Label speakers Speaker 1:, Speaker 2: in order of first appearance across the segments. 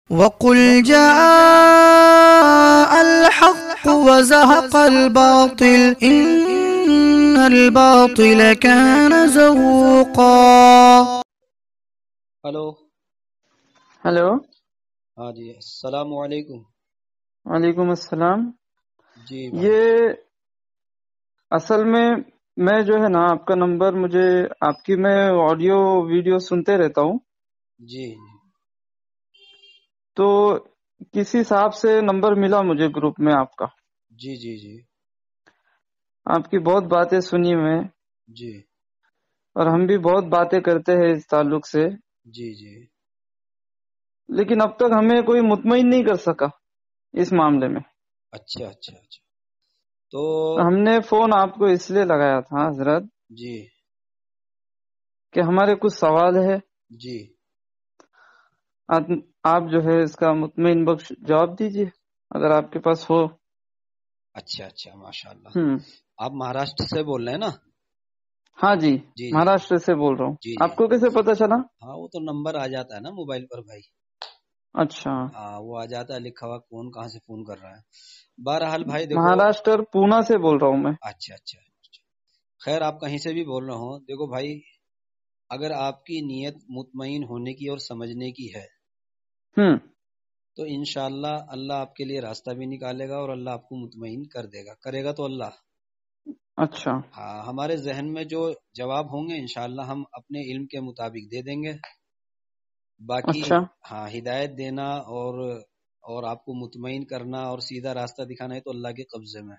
Speaker 1: وقل جاء الحق وزهق الباطل إن الباطل كان زهوقا.
Speaker 2: ہلو
Speaker 3: ہلو،
Speaker 2: ہاں جی، السلام علیکم.
Speaker 3: وعلیکم السلام.
Speaker 2: جی بھائی.
Speaker 3: یہ اصل میں جو ہے نا، آپ کا نمبر مجھے آپ کی میں آڈیو ویڈیو سنتے رہتا ہوں،
Speaker 2: جی
Speaker 3: تو کسی صاحب سے نمبر ملا مجھے گروپ میں آپ کا.
Speaker 2: جی جی جی
Speaker 3: آپ کی بہت باتیں سنی میں،
Speaker 2: جی
Speaker 3: اور ہم بھی بہت باتیں کرتے ہیں اس تعلق سے،
Speaker 2: جی جی
Speaker 3: لیکن اب تک ہمیں کوئی مطمئن نہیں کر سکا اس معاملے میں.
Speaker 2: اچھا اچھا اچھا. تو
Speaker 3: ہم نے فون آپ کو اس لیے لگایا تھا حضرت
Speaker 2: جی
Speaker 3: کہ ہمارے کچھ سوال ہے،
Speaker 2: جی
Speaker 3: آپ جو ہے اس کا مطمئن بخش جواب دیجیے اگر آپ کے پاس ہو.
Speaker 2: اچھا اچھا، ماشاء اللہ.
Speaker 3: ہم
Speaker 2: آپ مہاراشٹر سے بول رہے ہیں نا؟
Speaker 3: ہاں جی،
Speaker 2: جی جی
Speaker 3: مہاراشٹر سے بول رہا ہوں.
Speaker 2: جی جی.
Speaker 3: آپ کو کیسے پتا چلا؟
Speaker 2: ہاں، وہ تو نمبر آ جاتا ہے نا موبائل پر بھائی.
Speaker 3: اچھا،
Speaker 2: ہاں، وہ آ جاتا ہے لکھا ہوا کون کہاں سے فون کر رہا ہے. بہرحال بھائی دیکھو.
Speaker 3: مہاراشٹر پونا سے بول رہا ہوں میں.
Speaker 2: اچھا اچھا اچھا. خیر، آپ کہیں سے بھی بول رہے ہوں، دیکھو بھائی، اگر آپ کی نیت مطمئن ہونے کی اور سمجھنے کی ہے
Speaker 3: ہم
Speaker 2: تو انشاءاللہ اللہ آپ کے لیے راستہ بھی نکالے گا اور اللہ آپ کو مطمئن کر دے گا. کرے گا تو اللہ.
Speaker 3: اچھا
Speaker 2: ہاں، ہمارے ذہن میں جو جواب ہوں گے انشاءاللہ ہم اپنے علم کے مطابق دے دیں گے. باقی
Speaker 3: اچھا
Speaker 2: ہاں، ہدایت دینا اور آپ کو مطمئن کرنا اور سیدھا راستہ دکھانا ہے تو اللہ کے قبضے میں.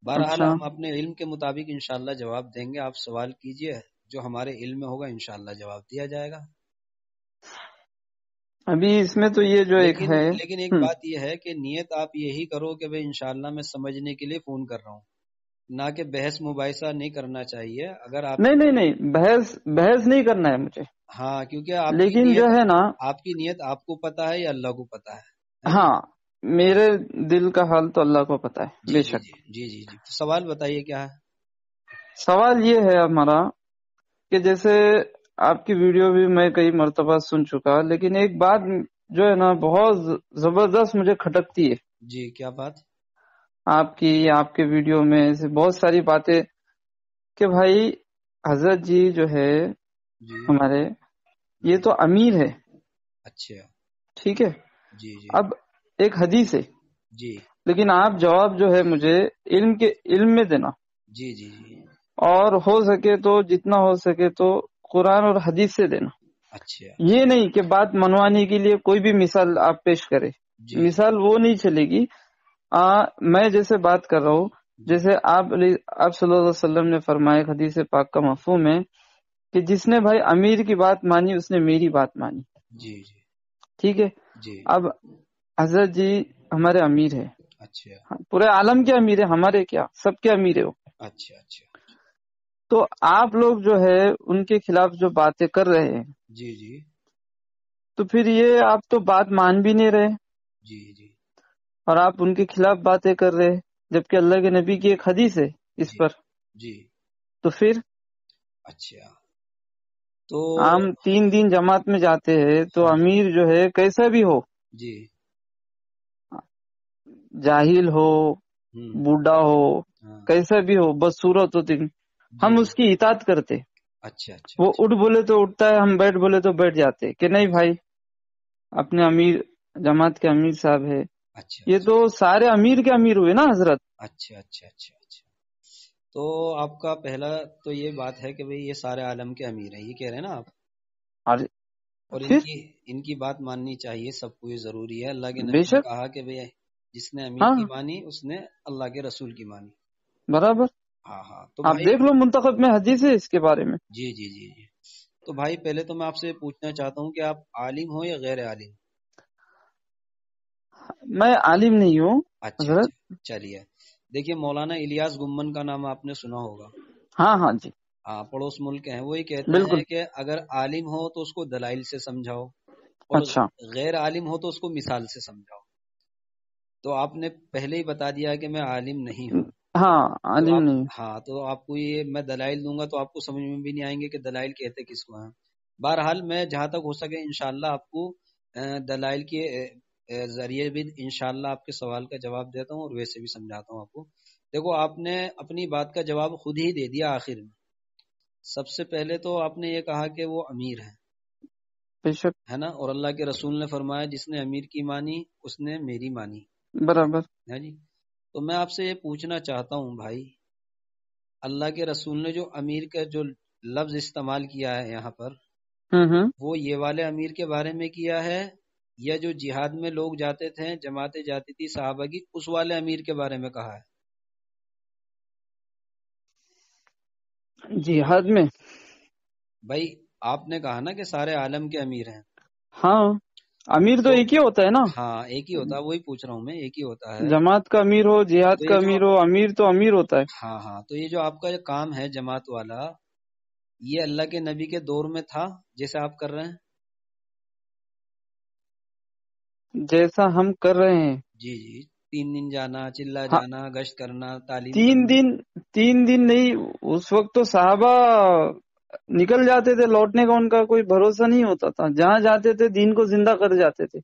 Speaker 2: بہرحال
Speaker 3: اچھا.
Speaker 2: ہم اپنے علم کے مطابق انشاءاللہ جواب دیں گے. آپ سوال کیجئے، جو ہمارے علم میں ہوگا انشاءاللہ جواب دیا جائے گا.
Speaker 3: ابھی اس میں تو یہ جو ایک ہے.
Speaker 2: لیکن ایک بات یہ ہے کہ نیت آپ یہی کرو کہ بھئی انشاءاللہ میں سمجھنے کے لیے فون کر رہا ہوں، نہ کہ بحث مباحثہ نہیں کرنا چاہیے. اگر آپ
Speaker 3: نہیں بحث نہیں کرنا ہے مجھے.
Speaker 2: ہاں، کیونکہ
Speaker 3: لیکن جو ہے نا،
Speaker 2: آپ کی نیت آپ کو پتا ہے یا اللہ کو پتا ہے نا؟
Speaker 3: ہاں، میرے دل کا حال تو اللہ کو پتا ہے
Speaker 2: جی
Speaker 3: بے
Speaker 2: جی
Speaker 3: شک.
Speaker 2: جی جی جی جی. سوال بتائیے کیا ہے؟
Speaker 3: سوال یہ ہے ہمارا کہ جیسے آپ کی ویڈیو بھی میں کئی مرتبہ سن چکا، لیکن ایک بات جو ہے نا بہت زبردست مجھے کھٹکتی ہے.
Speaker 2: جی، کیا بات؟
Speaker 3: آپ کے ویڈیو میں سے بہت ساری باتیں کہ بھائی حضرت جی جو ہے
Speaker 2: جی
Speaker 3: ہمارے، یہ
Speaker 2: جی.
Speaker 3: تو امیر ہے،
Speaker 2: اچھا.
Speaker 3: ٹھیک ہے.
Speaker 2: جی جی
Speaker 3: اب ایک حدیث ہے،
Speaker 2: جی
Speaker 3: لیکن آپ جواب جو ہے مجھے علم میں دینا،
Speaker 2: جی جی جی.
Speaker 3: اور ہو سکے تو جتنا ہو سکے تو قرآن اور حدیث سے دینا.
Speaker 2: اچھا.
Speaker 3: یہ نہیں کہ بات منوانے کے لیے کوئی بھی مثال آپ پیش کرے.
Speaker 2: جی
Speaker 3: مثال وہ نہیں چلے گی. میں جیسے بات کر رہا ہوں،
Speaker 2: جی
Speaker 3: جیسے آپ صلی اللہ علیہ وسلم نے فرمایا حدیث پاک کا مفہوم ہے کہ جس نے بھائی امیر کی بات مانی اس نے میری بات مانی.
Speaker 2: جی جی
Speaker 3: ٹھیک ہے.
Speaker 2: جی.
Speaker 3: اب حضرت جی ہمارے امیر ہے،
Speaker 2: اچھا
Speaker 3: پورے عالم کے امیر ہے، ہمارے کیا سب کے امیر ہے وہ.
Speaker 2: اچھا اچھا.
Speaker 3: تو آپ لوگ جو ہے ان کے خلاف جو باتیں کر رہے ہیں،
Speaker 2: جی جی
Speaker 3: تو پھر یہ آپ تو بات مان بھی نہیں رہے،
Speaker 2: جی جی
Speaker 3: اور آپ ان کے خلاف باتیں کر رہے، جبکہ اللہ کے نبی کی ایک حدیث ہے اس
Speaker 2: جی
Speaker 3: پر.
Speaker 2: جی.
Speaker 3: تو پھر
Speaker 2: اچھا. تو
Speaker 3: ہم 3 دن جماعت میں جاتے ہیں تو
Speaker 2: ہاں
Speaker 3: امیر جو ہے کیسا بھی ہو،
Speaker 2: جی.
Speaker 3: جاہل ہو، بوڑھا ہو،
Speaker 2: ہاں.
Speaker 3: کیسا بھی ہو، بس صورت ہو دن، ہم
Speaker 2: جی.
Speaker 3: اس کی اطاعت کرتے.
Speaker 2: اچھا اچھا
Speaker 3: وہ
Speaker 2: اچھا
Speaker 3: اٹھ بولے تو اٹھتا ہے، ہم بیٹھ بولے تو بیٹھ جاتے کہ نہیں
Speaker 2: اچھا
Speaker 3: بھائی اپنے امیر، جماعت کے امیر صاحب ہے.
Speaker 2: اچھا
Speaker 3: یہ تو سارے امیر کے امیر ہوئے نا حضرت.
Speaker 2: اچھا اچھا اچھا اچھا. تو آپ کا پہلا تو یہ بات ہے کہ بھئی یہ سارے عالم کے امیر ہیں، یہ کہہ رہے ہیں نا آپ؟ اور
Speaker 3: پھر
Speaker 2: ان کی بات ماننی چاہیے، سب کو یہ ضروری ہے. اللہ کے
Speaker 3: بے
Speaker 2: نبی نے
Speaker 3: شک،
Speaker 2: کہا کہ بھئی جس نے امیر
Speaker 3: ہاں
Speaker 2: کی مانی اس نے اللہ کے رسول کی مانی.
Speaker 3: برابر.
Speaker 2: ہاں ہاں. تو
Speaker 3: آپ
Speaker 2: بھائی
Speaker 3: دیکھ لو منتخب میں حدیث ہے اس کے بارے میں.
Speaker 2: جی جی جی جی. تو بھائی پہلے تو میں آپ سے پوچھنا چاہتا ہوں کہ آپ عالم ہو یا غیر عالم؟
Speaker 3: میں عالم نہیں ہوں
Speaker 2: اچھا
Speaker 3: حضرت.
Speaker 2: اچھا. چلیے، دیکھیے مولانا الیاس گمن کا نام آپ نے سنا ہوگا.
Speaker 3: ہاں جی
Speaker 2: ہاں، پڑوس ملک ہیں. وہی کہتے
Speaker 3: بالکل.
Speaker 2: ہیں کہ اگر عالم ہو تو اس کو دلائل سے سمجھاؤ، اور
Speaker 3: اچھا
Speaker 2: غیر عالم ہو تو اس کو مثال سے سمجھاؤ. تو آپ نے پہلے ہی بتا دیا کہ میں عالم نہیں ہوں.
Speaker 3: ہاں
Speaker 2: تو
Speaker 3: عالم
Speaker 2: آپ
Speaker 3: نہیں.
Speaker 2: ہاں، تو آپ کو یہ میں دلائل دوں گا تو آپ کو سمجھ میں بھی نہیں آئیں گے کہ دلائل کہتے کس کو ہیں. بہرحال میں جہاں تک ہو سکے انشاءاللہ آپ کو دلائل کے ذریعے بھی انشاءاللہ آپ کے سوال کا جواب دیتا ہوں اور ویسے بھی سمجھاتا ہوں آپ کو. دیکھو آپ نے اپنی بات کا جواب خود ہی دے دیا آخر میں. سب سے پہلے تو آپ نے یہ کہا کہ وہ امیر ہے،
Speaker 3: بے شک
Speaker 2: ہے نا، اور اللہ کے رسول نے فرمایا جس نے امیر کی مانی اس نے میری مانی.
Speaker 3: برابر.
Speaker 2: ہے جی. تو میں آپ سے یہ پوچھنا چاہتا ہوں بھائی، اللہ کے رسول نے جو امیر کا جو لفظ استعمال کیا ہے یہاں پر، وہ یہ والے امیر کے بارے میں کیا ہے یا جو جہاد میں لوگ جاتے تھے، جماعتیں جاتی تھی صحابہ کی، اس والے امیر کے بارے میں کہا ہے؟
Speaker 3: جہاد میں
Speaker 2: بھائی آپ نے کہا نا کہ سارے عالم کے امیر ہیں.
Speaker 3: ہاں، امیر تو ایک ہی ہوتا ہے نا.
Speaker 2: ہاں ایک ہی ہوتا ہے، وہی پوچھ رہا ہوں میں، ایک ہی ہوتا ہے.
Speaker 3: جماعت کا امیر ہو، جہاد
Speaker 2: تو
Speaker 3: کا
Speaker 2: یہ جو
Speaker 3: امیر ہو، امیر تو امیر ہوتا ہے.
Speaker 2: ہاں ہاں، تو یہ جو آپ کا کام ہے جماعت والا، یہ اللہ کے نبی کے دور میں تھا جیسے آپ کر رہے ہیں؟
Speaker 3: جیسا ہم کر رہے ہیں.
Speaker 2: جی جی، 3 دن جانا، چلا
Speaker 3: ہاں،
Speaker 2: جانا، گشت کرنا، تعلیم
Speaker 3: 3
Speaker 2: کرنا.
Speaker 3: دن 3 دن نہیں، اس وقت تو صحابہ نکل جاتے تھے، لوٹنے کا ان کا کوئی بھروسہ نہیں ہوتا تھا. جہاں جاتے تھے دین کو زندہ کر جاتے تھے،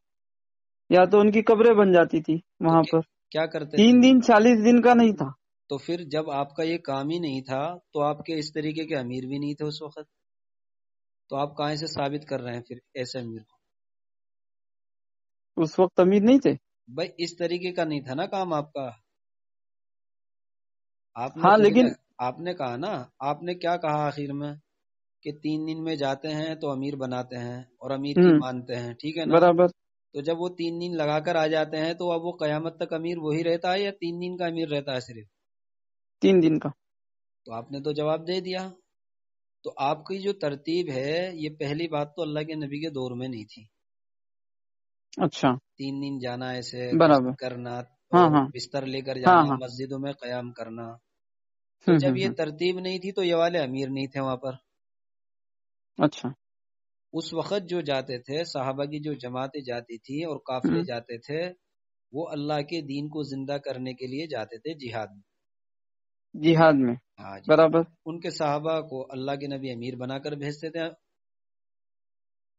Speaker 3: یا تو ان کی قبریں بن جاتی تھی
Speaker 2: تو
Speaker 3: وہاں پر.
Speaker 2: کیا کرتے
Speaker 3: 3
Speaker 2: تھے؟
Speaker 3: دن 40 دن کا نہیں تھا.
Speaker 2: تو پھر جب آپ کا یہ کام ہی نہیں تھا تو آپ کے اس طریقے کے امیر بھی نہیں تھے اس وقت، تو آپ کہاں سے ثابت کر رہے ہیں پھر ایسے امیر کو؟
Speaker 3: اس وقت امیر نہیں تھے.
Speaker 2: بھائی اس طریقے کا نہیں تھا نا کام آپ کا. آپ نے
Speaker 3: ہاں
Speaker 2: خود نے
Speaker 3: لیکن
Speaker 2: آپ نے کہا نا، آپ نے کیا کہا آخر میں کہ 3 دن میں جاتے ہیں تو امیر بناتے ہیں اور امیر کی مانتے ہیں، ٹھیک ہے نا.
Speaker 3: برابر.
Speaker 2: تو جب وہ 3 دن لگا کر آ جاتے ہیں تو اب وہ قیامت تک امیر وہی رہتا ہے یا 3 دن کا امیر رہتا ہے صرف؟
Speaker 3: 3 دن کا.
Speaker 2: تو آپ نے تو جواب دے دیا. تو آپ کی جو ترتیب ہے، یہ پہلی بات تو اللہ کے نبی کے دور میں نہیں تھی.
Speaker 3: اچھا.
Speaker 2: 3 دن جانا، ایسے
Speaker 3: برابر.
Speaker 2: گشت کرنا
Speaker 3: ہاں
Speaker 2: اور
Speaker 3: ہاں
Speaker 2: بستر لے کر
Speaker 3: ہاں
Speaker 2: جانا،
Speaker 3: ہاں.
Speaker 2: مسجدوں میں قیام کرنا. تو جب یہ ترتیب نہیں تھی تو یہ والے امیر نہیں تھے وہاں پر.
Speaker 3: اچھا.
Speaker 2: اس وقت جو جاتے تھے صحابہ کی جو جماعتیں جاتی تھی اور قافلے جاتے تھے، وہ اللہ کے دین کو زندہ کرنے کے لیے جاتے تھے جہاد میں.
Speaker 3: جہاد میں.
Speaker 2: ہاں جی.
Speaker 3: برابر.
Speaker 2: ان کے صحابہ کو اللہ کے نبی امیر بنا کر بھیجتے تھے.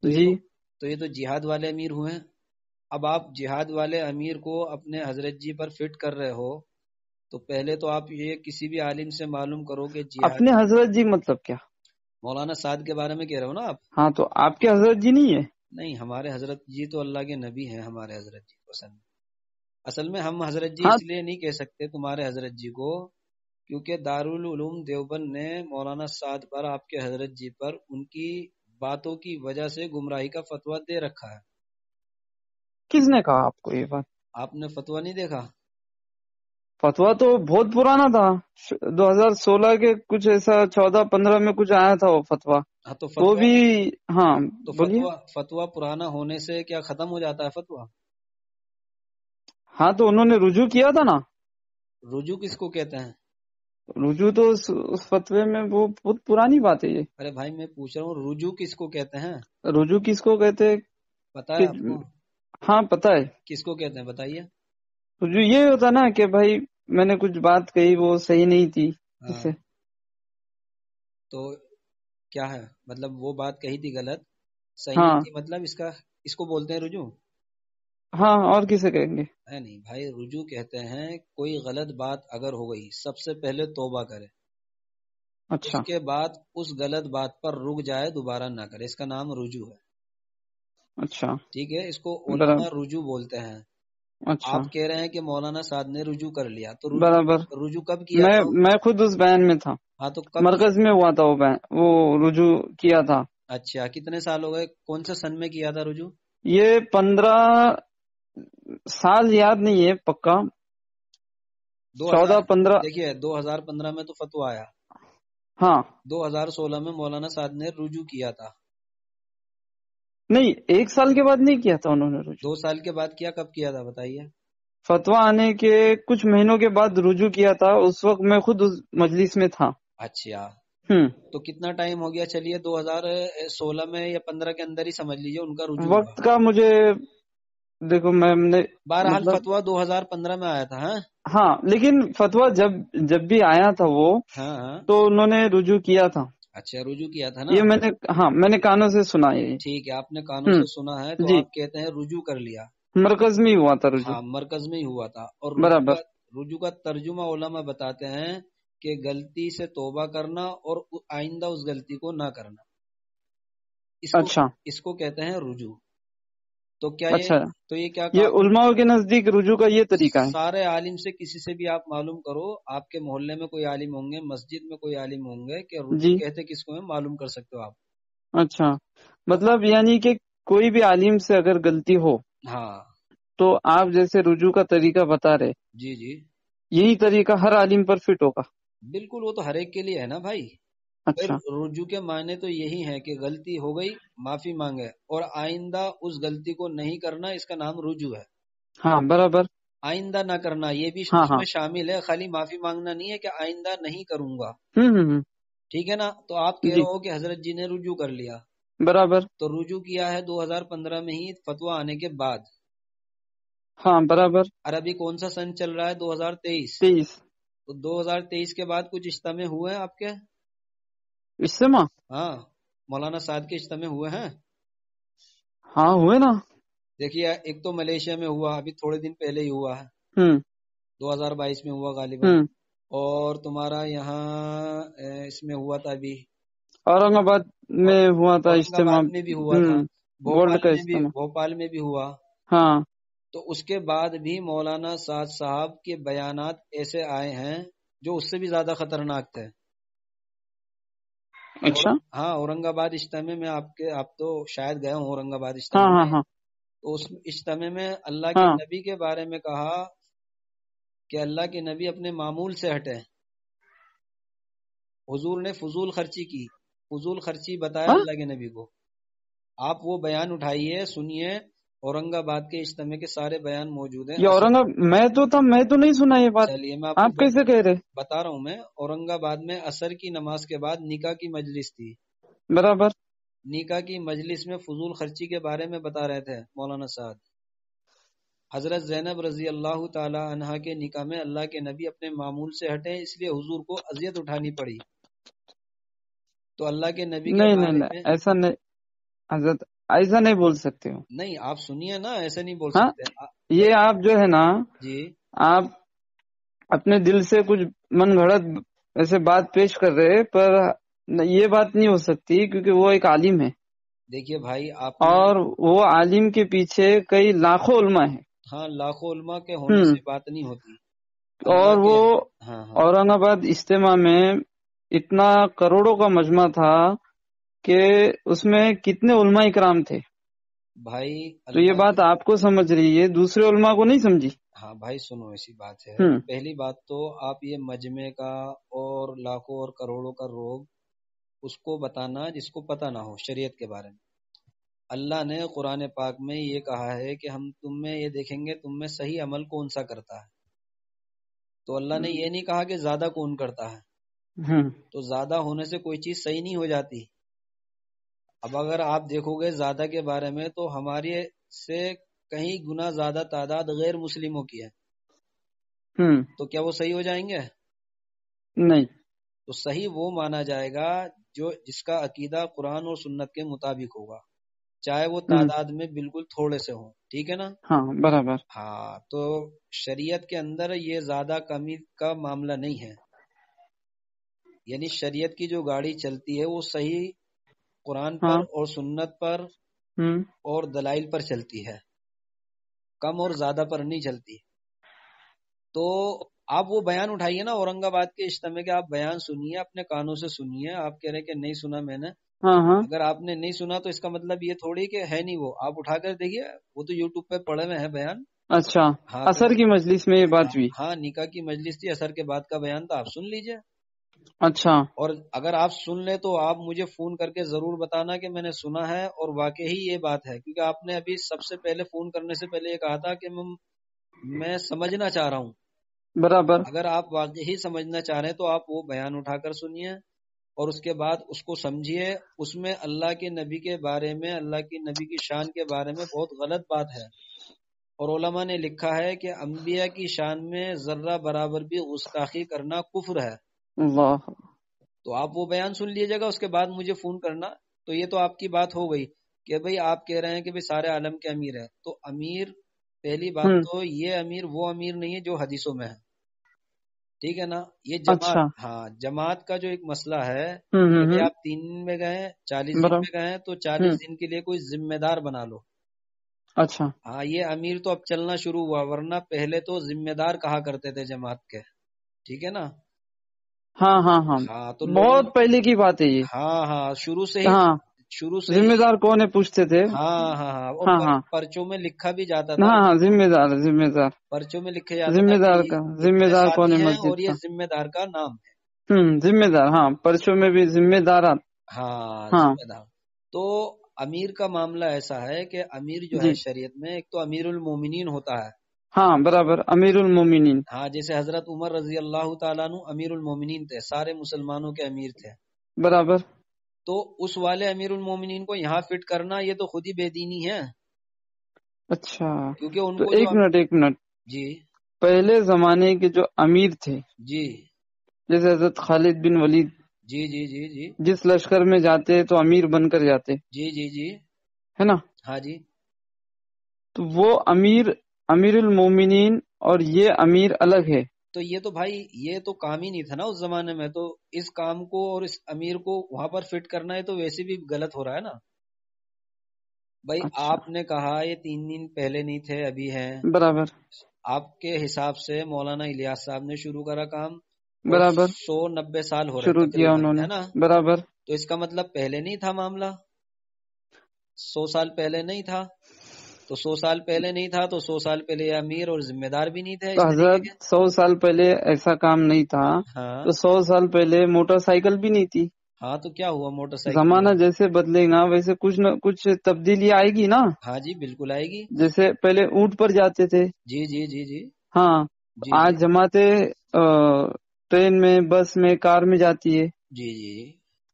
Speaker 3: جی.
Speaker 2: تو یہ تو جہاد والے امیر ہوئے. اب آپ جہاد والے امیر کو اپنے حضرت جی پر فٹ کر رہے ہو، تو پہلے تو آپ یہ کسی بھی عالم سے معلوم کرو کہ جہاد.
Speaker 3: اپنے حضرت جی مطلب کیا؟
Speaker 2: مولانا سعد کے بارے میں کہہ رہے ہو نا آپ؟
Speaker 3: ہاں، تو آپ کے حضرت جی نہیں ہے؟
Speaker 2: نہیں، ہمارے حضرت جی تو اللہ کے نبی ہیں. ہمارے حضرت جی کو اصل میں ہم حضرت جی
Speaker 3: ہاں.
Speaker 2: اس لیے نہیں کہہ سکتے تمہارے حضرت جی کو، کیونکہ دارالعلوم دیوبند نے مولانا سعد پر، آپ کے حضرت جی پر، ان کی باتوں کی وجہ سے گمراہی کا فتویٰ دے رکھا ہے.
Speaker 3: کس نے کہا آپ کو یہ بات؟
Speaker 2: آپ نے فتویٰ نہیں دیکھا؟
Speaker 3: فتویٰ تو بہت پرانا تھا، 2016 کے کچھ ایسا 14-15 میں کچھ آیا تھا وہ فتویٰ.
Speaker 2: ہاں تو
Speaker 3: وہ
Speaker 2: فتویٰ،
Speaker 3: بھی. ہاں
Speaker 2: تو
Speaker 3: بولیے.
Speaker 2: فتویٰ پرانا ہونے سے کیا ختم ہو جاتا ہے فتویٰ؟
Speaker 3: ہاں، تو انہوں نے رجوع کیا تھا نا.
Speaker 2: رجوع کس کو کہتے ہیں؟
Speaker 3: رجوع تو اس فتوے میں وہ بہت پرانی بات ہے یہ.
Speaker 2: ارے بھائی میں پوچھ رہا ہوں رجوع کس کو کہتے ہیں؟
Speaker 3: رجوع کس کو کہتے ہیں
Speaker 2: پتا ہے
Speaker 3: کہ
Speaker 2: آپ کو؟
Speaker 3: ہاں پتا ہے.
Speaker 2: کس کو کہتے ہیں بتائیے.
Speaker 3: رجوع یہ ہوتا نا کہ بھائی میں نے کچھ بات کہی وہ صحیح نہیں تھی،
Speaker 2: ہاں
Speaker 3: اسے.
Speaker 2: تو کیا ہے مطلب؟ وہ بات کہی تھی غلط، صحیح
Speaker 3: ہاں
Speaker 2: نہیں تھی، مطلب اس کو بولتے ہیں رجوع؟
Speaker 3: ہاں، اور کسے کہیں گے؟
Speaker 2: نہیں بھائی، رجوع کہتے ہیں کوئی غلط بات اگر ہو گئی، سب سے پہلے توبہ کرے،
Speaker 3: اچھا.
Speaker 2: اس کے بعد اس غلط بات پر رک جائے، دوبارہ نہ کرے، اس کا نام رجوع ہے.
Speaker 3: اچھا.
Speaker 2: ٹھیک ہے، اس کو
Speaker 3: برابر.
Speaker 2: علماء رجوع بولتے ہیں.
Speaker 3: اچھا.
Speaker 2: آپ کہہ رہے ہیں کہ مولانا سعد نے رجوع کر لیا، تو
Speaker 3: برابر.
Speaker 2: رجوع کب کیا تھا؟
Speaker 3: میں خود اس بیان میں تھا،
Speaker 2: ہاں تو کب کیا؟
Speaker 3: مرکز میں ہوا تھا وہ بیان، وہ رجوع کیا تھا.
Speaker 2: اچھا، کتنے سال ہو گئے؟ کون سے سن میں کیا تھا رجوع؟
Speaker 3: یہ 15 سال یاد نہیں ہے پکا، 14-15.
Speaker 2: دیکھیے 2015 میں تو فتویٰ آیا،
Speaker 3: ہاں
Speaker 2: 2016 میں مولانا سعد نے رجوع کیا تھا.
Speaker 3: نہیں، 1 سال کے بعد نہیں کیا تھا انہوں نے رجوع.
Speaker 2: 2 سال کے بعد کیا؟ کب کیا تھا بتائیے؟
Speaker 3: فتویٰ آنے کے کچھ مہینوں کے بعد رجوع کیا تھا، اس وقت میں خود اس مجلس میں تھا.
Speaker 2: اچھا، تو کتنا ٹائم ہو گیا؟ چلیے 2016 میں یا 15 کے اندر ہی سمجھ لیجیے ان کا رجوع ہوا.
Speaker 3: وقت کا مجھے دیکھو میں نے
Speaker 2: بہرحال
Speaker 3: مطلب
Speaker 2: فتویٰ 2015 میں آیا تھا.
Speaker 3: ہاں، لیکن فتویٰ جب بھی آیا تھا وہ
Speaker 2: ہاں
Speaker 3: تو انہوں نے رجوع کیا تھا.
Speaker 2: اچھا رجوع کیا تھا نا
Speaker 3: یہ میں نے کانوں سے سنا ہے.
Speaker 2: ٹھیک ہے، آپ نے کانوں سے سنا ہے تو
Speaker 3: جی.
Speaker 2: آپ کہتے ہیں رجوع کر لیا.
Speaker 3: مرکز میں ہی ہوا تھا رجوع.
Speaker 2: ہاں مرکز میں ہی ہوا تھا. اور
Speaker 3: برابر.
Speaker 2: رجوع کا ترجمہ علماء بتاتے ہیں کہ غلطی سے توبہ کرنا اور آئندہ اس غلطی کو نہ کرنا،
Speaker 3: اچھا
Speaker 2: اس کو کہتے ہیں رجوع. تو کیا
Speaker 3: اچھا،
Speaker 2: یہ کیا
Speaker 3: یہ علماء کے نزدیک رجوع کا یہ طریقہ ہے.
Speaker 2: سارے عالم سے کسی سے بھی آپ معلوم کرو، آپ کے محلے میں کوئی عالم ہوں گے، مسجد میں کوئی عالم ہوں گے کہ رجوع
Speaker 3: جی.
Speaker 2: کہتے کس کو ہے معلوم کر سکتے ہو آپ.
Speaker 3: اچھا، مطلب یعنی کہ کوئی بھی عالم سے اگر غلطی ہو
Speaker 2: ہاں
Speaker 3: تو آپ جیسے رجوع کا طریقہ بتا رہے،
Speaker 2: جی جی
Speaker 3: یہی طریقہ ہر عالم پر فٹ ہوگا.
Speaker 2: بالکل، وہ تو ہر ایک کے لیے ہے نا بھائی.
Speaker 3: اچھا.
Speaker 2: رجوع کے معنی تو یہی ہے کہ غلطی ہو گئی، معافی مانگے اور آئندہ اس غلطی کو نہیں کرنا، اس کا نام رجوع ہے.
Speaker 3: ہاں برابر.
Speaker 2: آئندہ نہ کرنا یہ بھی
Speaker 3: ہاں
Speaker 2: اس
Speaker 3: ہاں.
Speaker 2: میں شامل ہے، خالی معافی مانگنا نہیں ہے کہ آئندہ نہیں کروں گا.
Speaker 3: ہوں.
Speaker 2: ٹھیک ہے نا. تو آپ کہہ
Speaker 3: جی
Speaker 2: رہے ہو کہ حضرت جی نے رجوع کر لیا.
Speaker 3: برابر.
Speaker 2: تو رجوع کیا ہے 2015 میں ہی فتویٰ آنے کے بعد.
Speaker 3: ہاں برابر.
Speaker 2: اور ابھی کون سا سن چل رہا ہے؟ 2023.
Speaker 3: 23.
Speaker 2: تو 2023 کے بعد کچھ اجتماع ہوئے ہیں آپ کے؟
Speaker 3: اجتماع؟
Speaker 2: ہاں مولانا سعد کے اجتماع ہوئے ہیں.
Speaker 3: ہاں ہوئے نا.
Speaker 2: دیکھیے ایک تو ملیشیا میں ہوا، ابھی تھوڑے دن پہلے ہی ہوا ہے، 2022 میں ہوا غالباً. اور تمہارا یہاں اس میں ہوا تھا ابھی
Speaker 3: اورنگ آباد میں ہوا تھا
Speaker 2: اورنگ
Speaker 3: اجتماع.
Speaker 2: آباد میں بھی ہوا تھا،
Speaker 3: گولڈ کا اجتماع.
Speaker 2: بھوپال میں بھی ہوا.
Speaker 3: ہاں.
Speaker 2: تو اس کے بعد بھی مولانا سعد صاحب کے بیانات ایسے آئے ہیں جو اس سے بھی زیادہ خطرناک تھے.
Speaker 3: اچھا.
Speaker 2: ہاں اورنگ آباد اجتماع میں آپ تو شاید گئے ہوں اورنگ آباد
Speaker 3: ہاں
Speaker 2: اجتماع
Speaker 3: ہاں
Speaker 2: میں.
Speaker 3: ہاں.
Speaker 2: تو اس اجتماع میں اللہ کے نبی کے بارے میں کہا کہ اللہ کے نبی اپنے معمول سے ہٹے. حضور نے فضول خرچی کی، فضول خرچی بتایا اللہ کے نبی کو. آپ وہ بیان اٹھائیے سنیے، اورنگ آباد کے اجتماع کے سارے بیان موجود ہیں.
Speaker 3: یہ اورنگ میں تو نہیں سنا یہ بات.
Speaker 2: چلیے میں
Speaker 3: آپ کیسے کہہ رہے؟
Speaker 2: بتا رہا ہوں. میں اورنگ آباد میں عصر کی نماز کے بعد نکاح کی مجلس تھی.
Speaker 3: برابر.
Speaker 2: نکاح کی مجلس میں فضول خرچی کے بارے میں بتا رہے تھے مولانا صاحب. حضرت زینب رضی اللہ تعالی عنہا کے نکاح میں اللہ کے نبی اپنے معمول سے ہٹے، اس لیے حضور کو اذیت اٹھانی پڑی. تو اللہ کے نبی کے بارے میں
Speaker 3: ایسا نہیں حضرت، ایسا نہیں بول سکتے ہو.
Speaker 2: نہیں آپ سنیے نا، ایسے نہیں بول
Speaker 3: ہاں
Speaker 2: سکتے.
Speaker 3: یہ آپ جو ہے نا
Speaker 2: جی
Speaker 3: آپ اپنے دل سے کچھ من گھڑت ایسے بات پیش کر رہے، پر یہ بات نہیں ہو سکتی کیونکہ وہ ایک عالم ہے.
Speaker 2: دیکھیے بھائی
Speaker 3: اور وہ عالم کے پیچھے کئی لاکھوں علماء ہیں.
Speaker 2: ہاں لاکھوں علماء کے ہونے سے بات نہیں ہوتی.
Speaker 3: اور وہ اورنگ آباد اجتماع میں اتنا کروڑوں کا مجمع تھا کہ اس میں کتنے علماء اکرام تھے
Speaker 2: بھائی.
Speaker 3: تو یہ بات آپ کو سمجھ رہی ہے، دوسرے علماء کو نہیں سمجھی.
Speaker 2: ہاں بھائی سنو، ایسی بات ہے. پہلی بات تو آپ یہ مجمع کا اور لاکھوں اور کروڑوں کا روگ اس کو بتانا جس کو پتہ نہ ہو شریعت کے بارے میں. اللہ نے قرآن پاک میں یہ کہا ہے کہ ہم تم میں یہ دیکھیں گے تم میں صحیح عمل کون سا کرتا ہے. تو اللہ نے یہ نہیں کہا کہ زیادہ کون کرتا ہے. تو زیادہ ہونے سے کوئی چیز صحیح نہیں ہو جاتی. اب اگر آپ دیکھو گے زیادہ کے بارے میں تو ہمارے سے کہیں گنا زیادہ تعداد غیر مسلموں کی ہے. تو کیا وہ صحیح ہو جائیں گے؟
Speaker 3: نہیں.
Speaker 2: تو صحیح وہ مانا جائے گا جس کا عقیدہ قرآن اور سنت کے مطابق ہوگا، چاہے وہ تعداد میں بالکل تھوڑے سے ہوں. ٹھیک ہے نا؟
Speaker 3: ہاں برابر.
Speaker 2: ہاں تو شریعت کے اندر یہ زیادہ کمی کا معاملہ نہیں ہے. یعنی شریعت کی جو گاڑی چلتی ہے وہ صحیح قرآن پر اور سنت پر اور دلائل پر چلتی ہے، کم اور زیادہ پر نہیں چلتی. تو آپ وہ بیان اٹھائیے نا اورنگ آباد کے اجتماع کے، آپ بیان سنیے، اپنے کانوں سے سنیے. آپ کہہ رہے کہ نہیں سنا میں نے. اگر آپ نے نہیں سنا تو اس کا مطلب یہ تھوڑی کہ ہے نہیں. وہ آپ اٹھا کر دیکھیے، وہ تو یوٹیوب پہ پڑے ہوئے ہیں بیان.
Speaker 3: اچھا عصر کی مجلس میں یہ بات ہوئی؟
Speaker 2: ہاں نکاح کی مجلس تھی، عصر کے بعد کا بیان تھا. آپ سن لیجئے.
Speaker 3: اچھا. اور
Speaker 2: اگر آپ سن لیں تو آپ مجھے فون کر کے ضرور بتانا کہ میں نے سنا ہے اور واقعی یہ بات ہے. کیونکہ آپ نے ابھی سب سے پہلے فون کرنے سے پہلے یہ کہا تھا کہ میں سمجھنا چاہ رہا ہوں.
Speaker 3: برابر.
Speaker 2: اگر آپ واقعی سمجھنا چاہ رہے ہیں تو آپ وہ بیان اٹھا کر سنیے اور اس کے بعد اس کو سمجھیے. اس میں اللہ کے نبی کے بارے میں، اللہ کے نبی کی شان کے بارے میں بہت غلط بات ہے. اور علماء نے لکھا ہے کہ انبیاء کی شان میں ذرہ برابر بھی گستاخی کرنا کفر ہے.
Speaker 3: اللہ.
Speaker 2: تو آپ وہ بیان سن لیجیے گا، اس کے بعد مجھے فون کرنا. تو یہ تو آپ کی بات ہو گئی کہ بھئی آپ کہہ رہے ہیں کہ بھئی سارے عالم کے امیر ہیں. تو امیر، پہلی بات تو یہ امیر وہ امیر نہیں ہے جو حدیثوں میں ہے، ٹھیک ہے نا. یہ جماعت، ہاں جماعت کا جو ایک مسئلہ ہے کہ بھئی آپ 3 دن میں گئے، 40 دن میں گئے، تو 40 دن کے لیے کوئی ذمہ دار بنا لو.
Speaker 3: اچھا
Speaker 2: ہاں یہ امیر تو اب چلنا شروع ہوا، ورنہ پہلے تو ذمہ دار کہا کرتے تھے جماعت کے، ٹھیک ہے نا.
Speaker 3: ہاں ہاں ہاں
Speaker 2: ہاں تو
Speaker 3: بہت پہلے کی بات ہے یہ.
Speaker 2: ہاں شروع سے ہی،
Speaker 3: ہاں ذمہ دار کون ہے پوچھتے تھے.
Speaker 2: ہاں اور پرچوں میں لکھا بھی جاتا تھا.
Speaker 3: ہاں ذمہ دار
Speaker 2: پرچوں میں لکھے جاتا
Speaker 3: ذمہ
Speaker 2: تھا
Speaker 3: دار
Speaker 2: کہ
Speaker 3: کا ذمہ دار کون ہے
Speaker 2: ہیں
Speaker 3: مسجد
Speaker 2: اور یہ
Speaker 3: کا.
Speaker 2: ذمہ دار کا نام ہے.
Speaker 3: ذمہ دار، ہاں پرچوں میں بھی ذمہ دارات.
Speaker 2: ہاں
Speaker 3: ہاں
Speaker 2: ذمہ دار. تو امیر کا معاملہ ایسا ہے کہ امیر جو
Speaker 3: جی
Speaker 2: ہے شریعت میں ایک تو امیر المومنین ہوتا ہے.
Speaker 3: ہاں برابر امیر المومنین.
Speaker 2: ہاں جیسے حضرت عمر رضی اللہ تعالیٰ عنہ امیر المومنین تھے، سارے مسلمانوں کے امیر تھے.
Speaker 3: برابر.
Speaker 2: تو اس والے امیر المومنین کو یہاں فٹ کرنا یہ تو خود ہی بے دینی ہے.
Speaker 3: اچھا
Speaker 2: کیونکہ ان
Speaker 3: تو
Speaker 2: کو
Speaker 3: ایک منٹ
Speaker 2: جی
Speaker 3: پہلے زمانے کے جو امیر تھے،
Speaker 2: جی
Speaker 3: جیسے حضرت خالد بن ولید،
Speaker 2: جی جی جی جی
Speaker 3: جس لشکر میں جاتے تو امیر بن کر جاتے،
Speaker 2: جی جی جی
Speaker 3: ہے نا.
Speaker 2: ہاں جی.
Speaker 3: تو وہ امیر المومنین اور یہ امیر الگ ہے.
Speaker 2: تو یہ تو بھائی یہ تو کام ہی نہیں تھا نا اس زمانے میں. تو اس کام کو اور اس امیر کو وہاں پر فٹ کرنا ہے تو ویسے بھی غلط ہو رہا ہے نا بھائی.
Speaker 3: اچھا
Speaker 2: آپ نے کہا یہ 3 دن پہلے نہیں تھے ابھی ہیں.
Speaker 3: برابر.
Speaker 2: آپ کے حساب سے مولانا الیاس صاحب نے شروع کرا کام، اور
Speaker 3: برابر
Speaker 2: 190 سال ہو رہے
Speaker 3: شروع کیا
Speaker 2: تقریباً،
Speaker 3: انہوں نے.
Speaker 2: ہے نا.
Speaker 3: برابر.
Speaker 2: تو اس کا مطلب پہلے نہیں تھا معاملہ، 100 سال پہلے نہیں تھا. تو 100 سال پہلے نہیں تھا تو 100 سال پہلے یہ امیر اور ذمہ دار بھی نہیں تھے
Speaker 3: تو
Speaker 2: اس طریقے
Speaker 3: حضرت
Speaker 2: کے.
Speaker 3: 100 سال پہلے ایسا کام نہیں تھا،
Speaker 2: ہاں
Speaker 3: تو 100 سال پہلے موٹر سائیکل بھی نہیں تھی.
Speaker 2: ہاں تو کیا ہوا موٹر سائیکل
Speaker 3: زمانہ جیسے بدلے گا ویسے کچھ نہ کچھ تبدیلی آئے گی نا.
Speaker 2: ہاں جی بالکل آئے گی.
Speaker 3: جیسے پہلے اونٹ پر جاتے تھے.
Speaker 2: جی جی جی جی
Speaker 3: ہاں
Speaker 2: جی جی
Speaker 3: آج جماعتیں ٹرین میں، بس میں، کار میں جاتی
Speaker 2: جی جی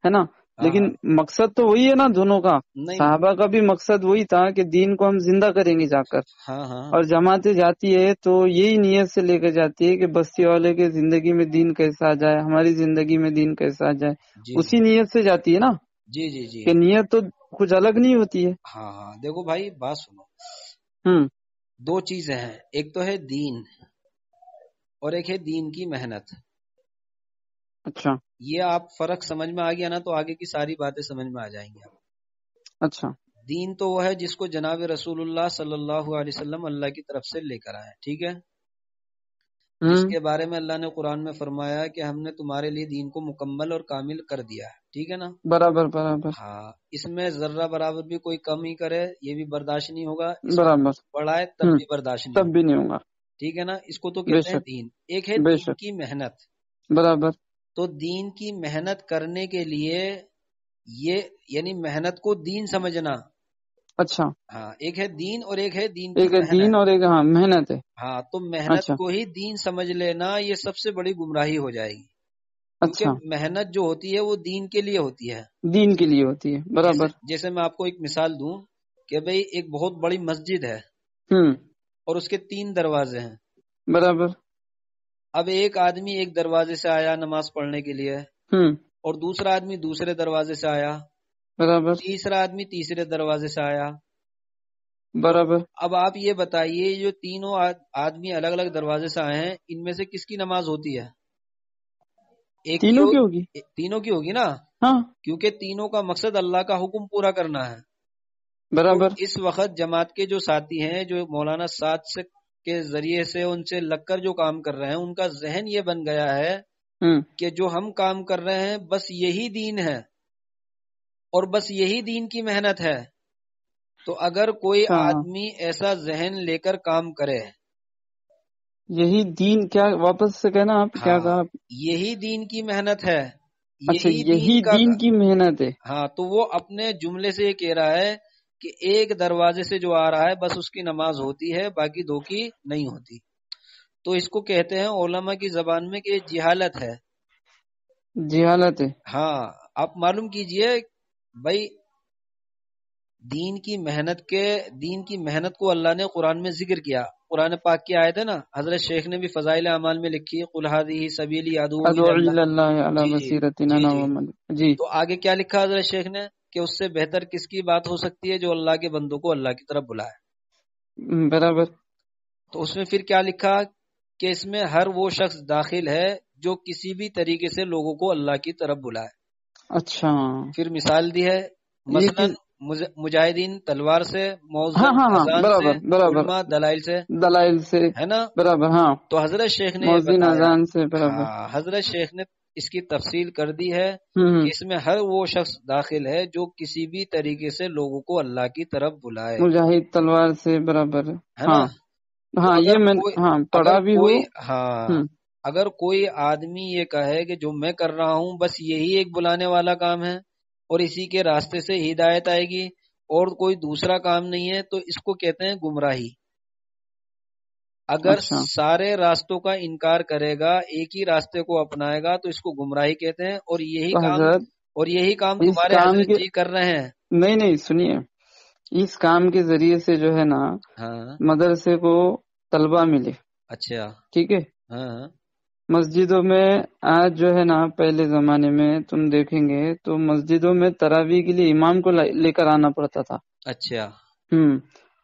Speaker 3: ہے نا.
Speaker 2: ہاں
Speaker 3: لیکن
Speaker 2: ہاں
Speaker 3: مقصد تو وہی ہے نا دونوں کا.
Speaker 2: نہیں.
Speaker 3: صحابہ کا بھی مقصد وہی تھا کہ دین کو ہم زندہ کریں گے جا کر.
Speaker 2: ہاں ہاں
Speaker 3: اور جماعتیں جاتی ہے تو یہی نیت سے لے کر جاتی ہے کہ بستی والے کے زندگی میں دین کیسا آ جائے، ہماری زندگی میں دین کیسا آ جائے.
Speaker 2: جی
Speaker 3: اسی نیت سے جاتی ہے نا.
Speaker 2: جی جی جی
Speaker 3: کہ نیت تو کچھ الگ نہیں ہوتی ہے.
Speaker 2: ہاں ہاں دیکھو بھائی بات سنو. 2 چیزیں ہیں، ایک تو ہے دین اور ایک ہے دین کی محنت.
Speaker 3: اچھا
Speaker 2: یہ آپ فرق سمجھ میں آ گیا نا تو آگے کی ساری باتیں سمجھ میں آ جائیں گی.
Speaker 3: اچھا
Speaker 2: دین تو وہ ہے جس کو جناب رسول اللہ صلی اللہ علیہ وسلم اللہ کی طرف سے لے کر آئے، ٹھیک ہے. جس کے بارے میں اللہ نے قرآن میں فرمایا کہ ہم نے تمہارے لیے دین کو مکمل اور کامل کر دیا ہے، ٹھیک ہے نا.
Speaker 3: برابر برابر
Speaker 2: ہاں اس میں ذرہ برابر بھی کوئی کمی کرے یہ بھی برداشت نہیں ہوگا، اس میں
Speaker 3: برابر.
Speaker 2: بڑھائے تب بھی برداشت نہیں
Speaker 3: تب
Speaker 2: ہوگا،
Speaker 3: بھی نہیں ہوگا.
Speaker 2: ٹھیک ہے نا. اس کو تو
Speaker 3: بے
Speaker 2: کہتے ہیں
Speaker 3: شک
Speaker 2: دین. ایک ہے
Speaker 3: بے
Speaker 2: دین
Speaker 3: شک.
Speaker 2: کی محنت.
Speaker 3: برابر.
Speaker 2: تو دین کی محنت کرنے کے لیے یہ یعنی محنت کو دین سمجھنا.
Speaker 3: اچھا
Speaker 2: ہاں ایک ہے دین اور ایک ہے دین کی
Speaker 3: ایک ہے
Speaker 2: محنت.
Speaker 3: دین اور ایک محنت ہے.
Speaker 2: ہاں تو محنت
Speaker 3: اچھا
Speaker 2: کو ہی دین سمجھ لینا یہ سب سے بڑی گمراہی ہو جائے گی.
Speaker 3: اچھا
Speaker 2: کیونکہ محنت جو ہوتی ہے وہ دین کے لیے ہوتی ہے.
Speaker 3: دین کے لیے ہوتی ہے. برابر.
Speaker 2: جیسے میں آپ کو ایک مثال دوں کہ بھئی ایک بہت بڑی مسجد ہے اور اس کے 3 دروازے ہیں.
Speaker 3: برابر.
Speaker 2: اب ایک آدمی ایک دروازے سے آیا نماز پڑھنے کے لیے، اور دوسرا آدمی دوسرے دروازے سے آیا،
Speaker 3: برابر.
Speaker 2: تیسرا آدمی تیسرے دروازے سے آیا.
Speaker 3: برابر.
Speaker 2: اب آپ یہ بتائیے جو تینوں آدمی الگ الگ دروازے سے آئے ہیں ان میں سے کس کی نماز ہوتی ہے؟ ایک
Speaker 3: تینوں کی ہوگی.
Speaker 2: تینوں کی ہوگی نا.
Speaker 3: ہاں
Speaker 2: کیونکہ تینوں کا مقصد اللہ کا حکم پورا کرنا ہے.
Speaker 3: برابر.
Speaker 2: تو اس وقت جماعت کے جو ساتھی ہیں جو مولانا سعد کے ذریعے سے ان سے لگ کر جو کام کر رہے ہیں ان کا ذہن یہ بن گیا ہے کہ جو ہم کام کر رہے ہیں بس یہی دین ہے اور بس یہی دین کی محنت ہے. تو اگر کوئی آدمی ایسا ذہن لے کر کام کرے،
Speaker 3: یہی دین کیا واپس سے کہنا آپ کیا کہا؟
Speaker 2: یہی دین کی محنت ہے،
Speaker 3: اچھا یہی دین کی محنت ہے.
Speaker 2: ہاں تو وہ اپنے جملے سے یہ کہہ رہا ہے کہ ایک دروازے سے جو آ رہا ہے بس اس کی نماز ہوتی ہے باقی 2 کی نہیں ہوتی. تو اس کو کہتے ہیں علماء کی زبان میں کہ یہ جہالت ہے.
Speaker 3: جہالت ہے.
Speaker 2: ہاں آپ معلوم کیجئے بھائی دین کی محنت کو اللہ نے قرآن میں ذکر کیا. قرآن پاک کی آیت ہے نا، حضرت شیخ نے بھی فضائل اعمال میں لکھی قل ھذہ سبیلی ادعو الی اللہ علی بصیرۃ انا ومن. جی تو آگے کیا لکھا حضرت شیخ نے کہ اس سے بہتر کس کی بات ہو سکتی ہے جو اللہ کے بندوں کو اللہ کی طرف بلائے.
Speaker 3: برابر.
Speaker 2: تو اس میں پھر کیا لکھا کہ اس میں ہر وہ شخص داخل ہے جو کسی بھی طریقے سے لوگوں کو اللہ کی طرف بلائے.
Speaker 3: اچھا. پھر
Speaker 2: مثال دی ہے مثلا مجاہدین تلوار سے، موزن اذان سے، علماء دلائل سے ہے نا. برابر. ہاں تو حضرت شیخ نے اذان سے حضرت شیخ نے اس کی تفصیل کر دی ہے کہ اس میں ہر وہ شخص داخل ہے جو کسی بھی طریقے سے لوگوں کو اللہ کی طرف بلائے. مجاہد تلوار سے برابر ہے نا. ہاں یہ میں پڑھا بھی ہوں. ہاں اگر کوئی آدمی یہ کہے کہ جو میں کر رہا ہوں بس یہی ایک بلانے والا کام ہے اور اسی کے راستے سے ہدایت آئے گی اور کوئی دوسرا کام نہیں ہے تو اس کو کہتے ہیں گمراہی. اگر سارے راستوں کا انکار کرے گا، ایک ہی راستے کو اپنائے گا تو اس کو گمراہی کہتے ہیں. اور یہی کام تمہارے حضرت جی کر رہے ہیں. نہیں سنیے، اس کام کے ذریعے سے جو ہے نا مدرسے کو طلبہ ملے. اچھا ٹھیک ہے. ہاں مسجدوں میں آج جو ہے نا، پہلے زمانے میں تم دیکھیں گے تو مسجدوں میں تراویح کے لیے امام کو لے کر آنا پڑتا تھا. اچھا.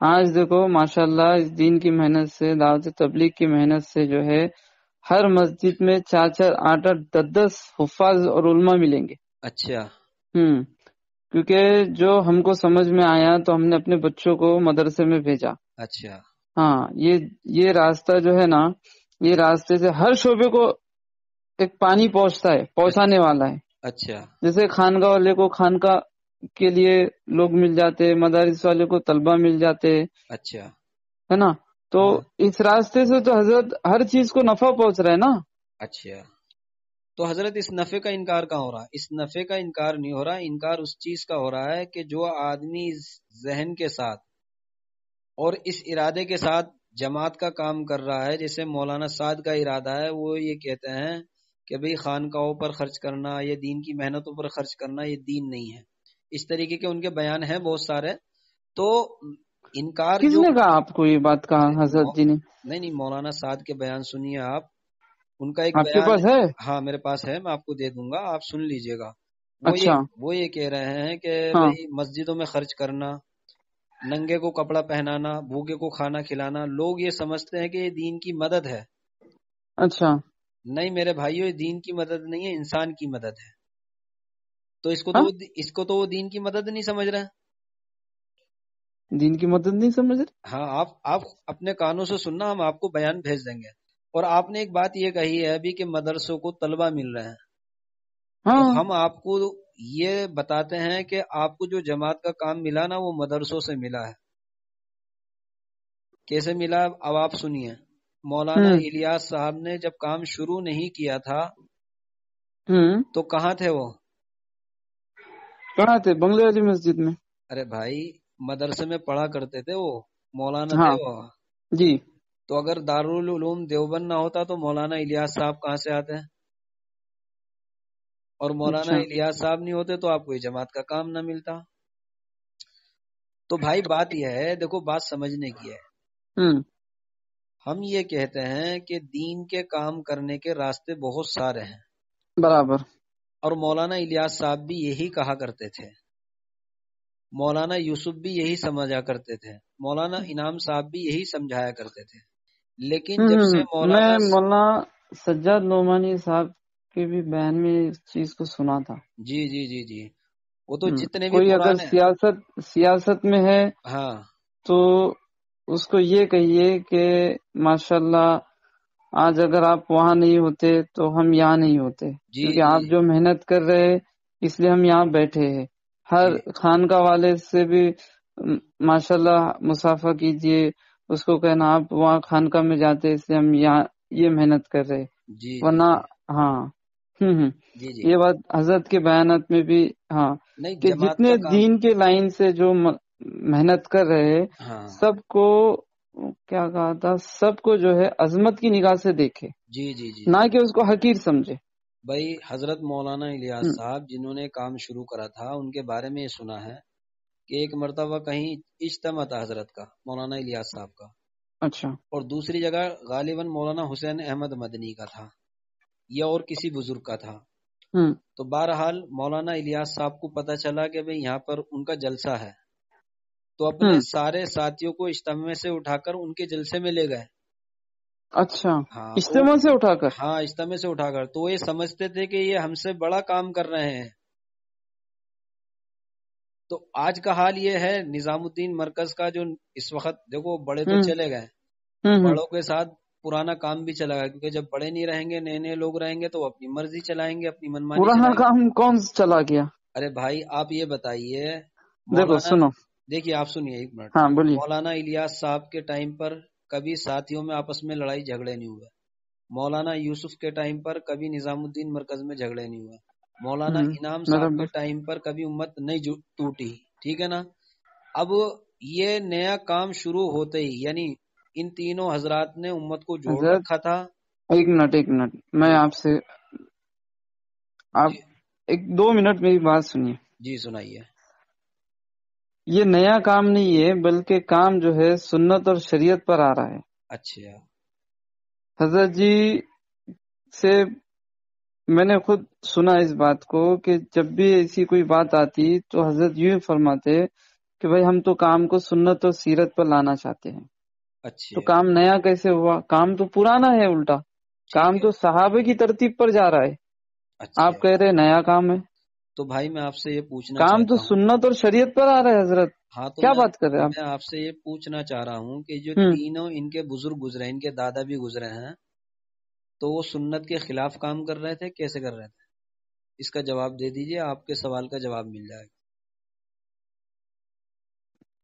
Speaker 2: آج دیکھو ماشاءاللہ اس دین کی محنت سے، دعوت تبلیغ کی محنت سے جو ہے ہر مسجد میں 4 8 10 حفاظ اور علماء ملیں گے. اچھا. کیونکہ جو ہم کو سمجھ میں آیا تو ہم نے اپنے بچوں کو مدرسے میں بھیجا. اچھا. ہاں یہ راستہ جو ہے نا، یہ راستے سے ہر شعبے کو ایک پانی پہنچانے والا ہے. اچھا. جیسے خانقاہ والے کو خانقاہ کے لیے لوگ مل جاتے، مدارس والے کو طلبہ مل جاتے. اچھا ہے نا. تو اس راستے سے تو حضرت ہر چیز کو نفع پہنچ رہا ہے نا. اچھا. تو حضرت اس نفع کا انکار کہاں ہو رہا؟ اس نفع کا انکار نہیں ہو رہا، انکار اس چیز کا ہو رہا ہے کہ جو آدمی ذہن کے ساتھ اور اس ارادے کے ساتھ جماعت کا کام کر رہا ہے، جیسے مولانا سعد کا ارادہ ہے، وہ یہ کہتے ہیں کہ بھئی خانقاہوں پر خرچ کرنا یا دین کی محنتوں پر خرچ کرنا یہ دین نہیں ہے. اس طریقے کے ان کے بیان ہیں بہت سارے. تو انکار کس نے کہا آپ کو یہ بات کہا حضرت جی نے؟ نہیں مولانا سعد کے بیان سنیے آپ. ان کا ایک بیان آپ کے پاس ہے؟ ہاں میرے پاس ہے، میں آپ کو دے دوں گا، آپ سن لیجئے گا. وہ یہ کہہ رہے ہیں کہ بھئی مسجدوں میں خرچ کرنا، ننگے کو کپڑا پہنانا، بھوکے کو کھانا کھلانا، لوگ یہ سمجھتے ہیں کہ یہ دین کی مدد ہے. اچھا. نہیں میرے بھائیو، یہ دین کی مدد نہیں ہے، انسان کی مدد ہے. تو اس کو تو وہ دین کی مدد نہیں سمجھ رہے. دین کی مدد نہیں سمجھ رہے. ہاں آپ اپنے کانوں سے سننا، ہم آپ کو بیان بھیج دیں گے. اور آپ نے ایک بات یہ کہی ہے ابھی کہ مدرسوں کو طلبہ مل رہے ہیں. تو ہم آپ کو یہ بتاتے ہیں کہ آپ کو جو جماعت کا کام ملا نا وہ مدرسوں سے ملا ہے. کیسے ملا اب آپ سنیے. مولانا الیاس صاحب نے جب کام شروع نہیں کیا تھا تو کہاں تھے وہ؟ کہاں تھے؟ بنگلے والی مسجد میں. ارے بھائی مدرسے میں پڑھا کرتے تھے وہ، مولانا تھے وہ. جی. تو اگر دارالعلوم دیوبند نہ ہوتا تو مولانا الیاس صاحب کہاں سے آتے ہیں؟ اور مولانا الیاس صاحب نہیں ہوتے تو آپ کو یہ جماعت کا کام نہ ملتا. تو بھائی بات یہ ہے، دیکھو بات سمجھنے کی ہے. ہم یہ کہتے ہیں کہ دین کے کام کرنے کے راستے بہت سارے ہیں. برابر. اور مولانا الیاس صاحب بھی یہی کہا کرتے تھے، مولانا یوسف بھی یہی سمجھا کرتے تھے، مولانا انعام صاحب بھی یہی سمجھایا کرتے تھے. لیکن جب سے مولانا سجاد نعمانی صاحب کے بھی بیان میں اس چیز کو سنا تھا. جی جی جی جی. وہ تو جتنے بھی کوئی اگر سیاست میں ہے ہاں تو اس کو یہ کہیے کہ ماشاءاللہ آج اگر آپ وہاں نہیں ہوتے تو ہم یہاں نہیں ہوتے. کیونکہ آپ جو محنت کر رہے اس لیے ہم یہاں بیٹھے ہیں. ہر خانقاہ والے سے بھی ماشاءاللہ مصافحہ کیجئے، اس کو کہنا آپ وہاں خانقاہ میں جاتے اس لیے ہم یہاں یہ محنت کر رہے. ورنہ ہاں یہ بات حضرت کے بیانات میں بھی ہاں کہ جتنے دین کے لائن سے جو محنت کر رہے سب کو کیا کہا تھا، سب کو جو ہے عظمت کی نگاہ سے دیکھے. جی جی جی. نہ کہ اس کو حقیر سمجھے. بھائی حضرت مولانا الیاس صاحب جنہوں نے کام شروع کرا تھا ان کے بارے میں یہ سنا ہے کہ ایک مرتبہ کہیں اجتماع تھا حضرت کا، مولانا الیاس صاحب کا،
Speaker 3: اچھا
Speaker 2: اور دوسری جگہ غالباً مولانا حسین احمد مدنی کا تھا یا اور کسی بزرگ کا تھا. تو بہرحال مولانا الیاس صاحب کو پتہ چلا کہ بھئی یہاں پر ان کا جلسہ ہے، تو اپنے سارے ساتھیوں کو اجتماع سے اٹھا کر ان کے جلسے میں لے گئے.
Speaker 3: اچھا
Speaker 2: ہاں
Speaker 3: اجتماع سے اٹھا کر؟
Speaker 2: ہاں اجتماع سے اٹھا کر. تو یہ سمجھتے تھے کہ یہ ہم سے بڑا کام کر رہے ہیں. تو آج کا حال یہ ہے نظام الدین مرکز کا، جو اس وقت دیکھو بڑے تو چلے گئے، بڑوں کے ساتھ پرانا کام بھی چلا گیا، کیونکہ جب بڑے نہیں رہیں گے، نئے نئے لوگ رہیں گے تو اپنی مرضی چلائیں گے، اپنی منمانی
Speaker 3: پرانا
Speaker 2: چلائیں گے.
Speaker 3: کام کون چلا گیا؟
Speaker 2: ارے بھائی آپ یہ بتائیے،
Speaker 3: دیکھو
Speaker 2: مولانا
Speaker 3: سنو،
Speaker 2: دیکھیے آپ سنیے ایک منٹ.
Speaker 3: ہاں بولیے.
Speaker 2: مولانا الیاس صاحب کے ٹائم پر کبھی ساتھیوں میں آپس میں لڑائی جھگڑے نہیں ہوئے. مولانا یوسف کے ٹائم پر کبھی نظام الدین مرکز میں جھگڑے نہیں ہوئے. مولانا انعام صاحب کے ٹائم پر کبھی امت نہیں ٹوٹی. ٹھیک ہے نا. اب یہ نیا کام شروع ہوتے ہی یعنی ان تینوں حضرات نے امت کو جوڑ رکھا تھا.
Speaker 3: ایک منٹ میں آپ سے آپ ایک 2 منٹ میری بات سنیے.
Speaker 2: جی سنائیے.
Speaker 3: یہ نیا کام نہیں ہے، بلکہ کام جو ہے سنت اور شریعت پر آ رہا ہے.
Speaker 2: اچھا.
Speaker 3: حضرت جی سے میں نے خود سنا اس بات کو کہ جب بھی ایسی کوئی بات آتی تو حضرت یوں فرماتے کہ بھائی ہم تو کام کو سنت اور سیرت پر لانا چاہتے ہیں.
Speaker 2: اچھا.
Speaker 3: تو کام نیا کیسے ہوا؟ کام تو پرانا ہے، الٹا کام تو صحابہ کی ترتیب پر جا رہا ہے.
Speaker 2: اچھا.
Speaker 3: آپ کہہ رہے نیا کام ہے.
Speaker 2: تو بھائی میں آپ سے یہ پوچھنا
Speaker 3: کام تو
Speaker 2: چاہتا ہوں،
Speaker 3: سنت اور شریعت پر آ رہا ہے حضرت.
Speaker 2: ہاں تو
Speaker 3: کیا بات کر رہے ہیں آپ؟
Speaker 2: میں آپ سے یہ پوچھنا چاہ رہا ہوں کہ جو تینوں ان کے بزرگ گزرے، ان کے دادا بھی گزرے ہیں، تو وہ سنت کے خلاف کام کر رہے تھے؟ کیسے کر رہے تھے؟ اس کا جواب دے دیجئے، آپ کے سوال کا جواب مل جائے گا.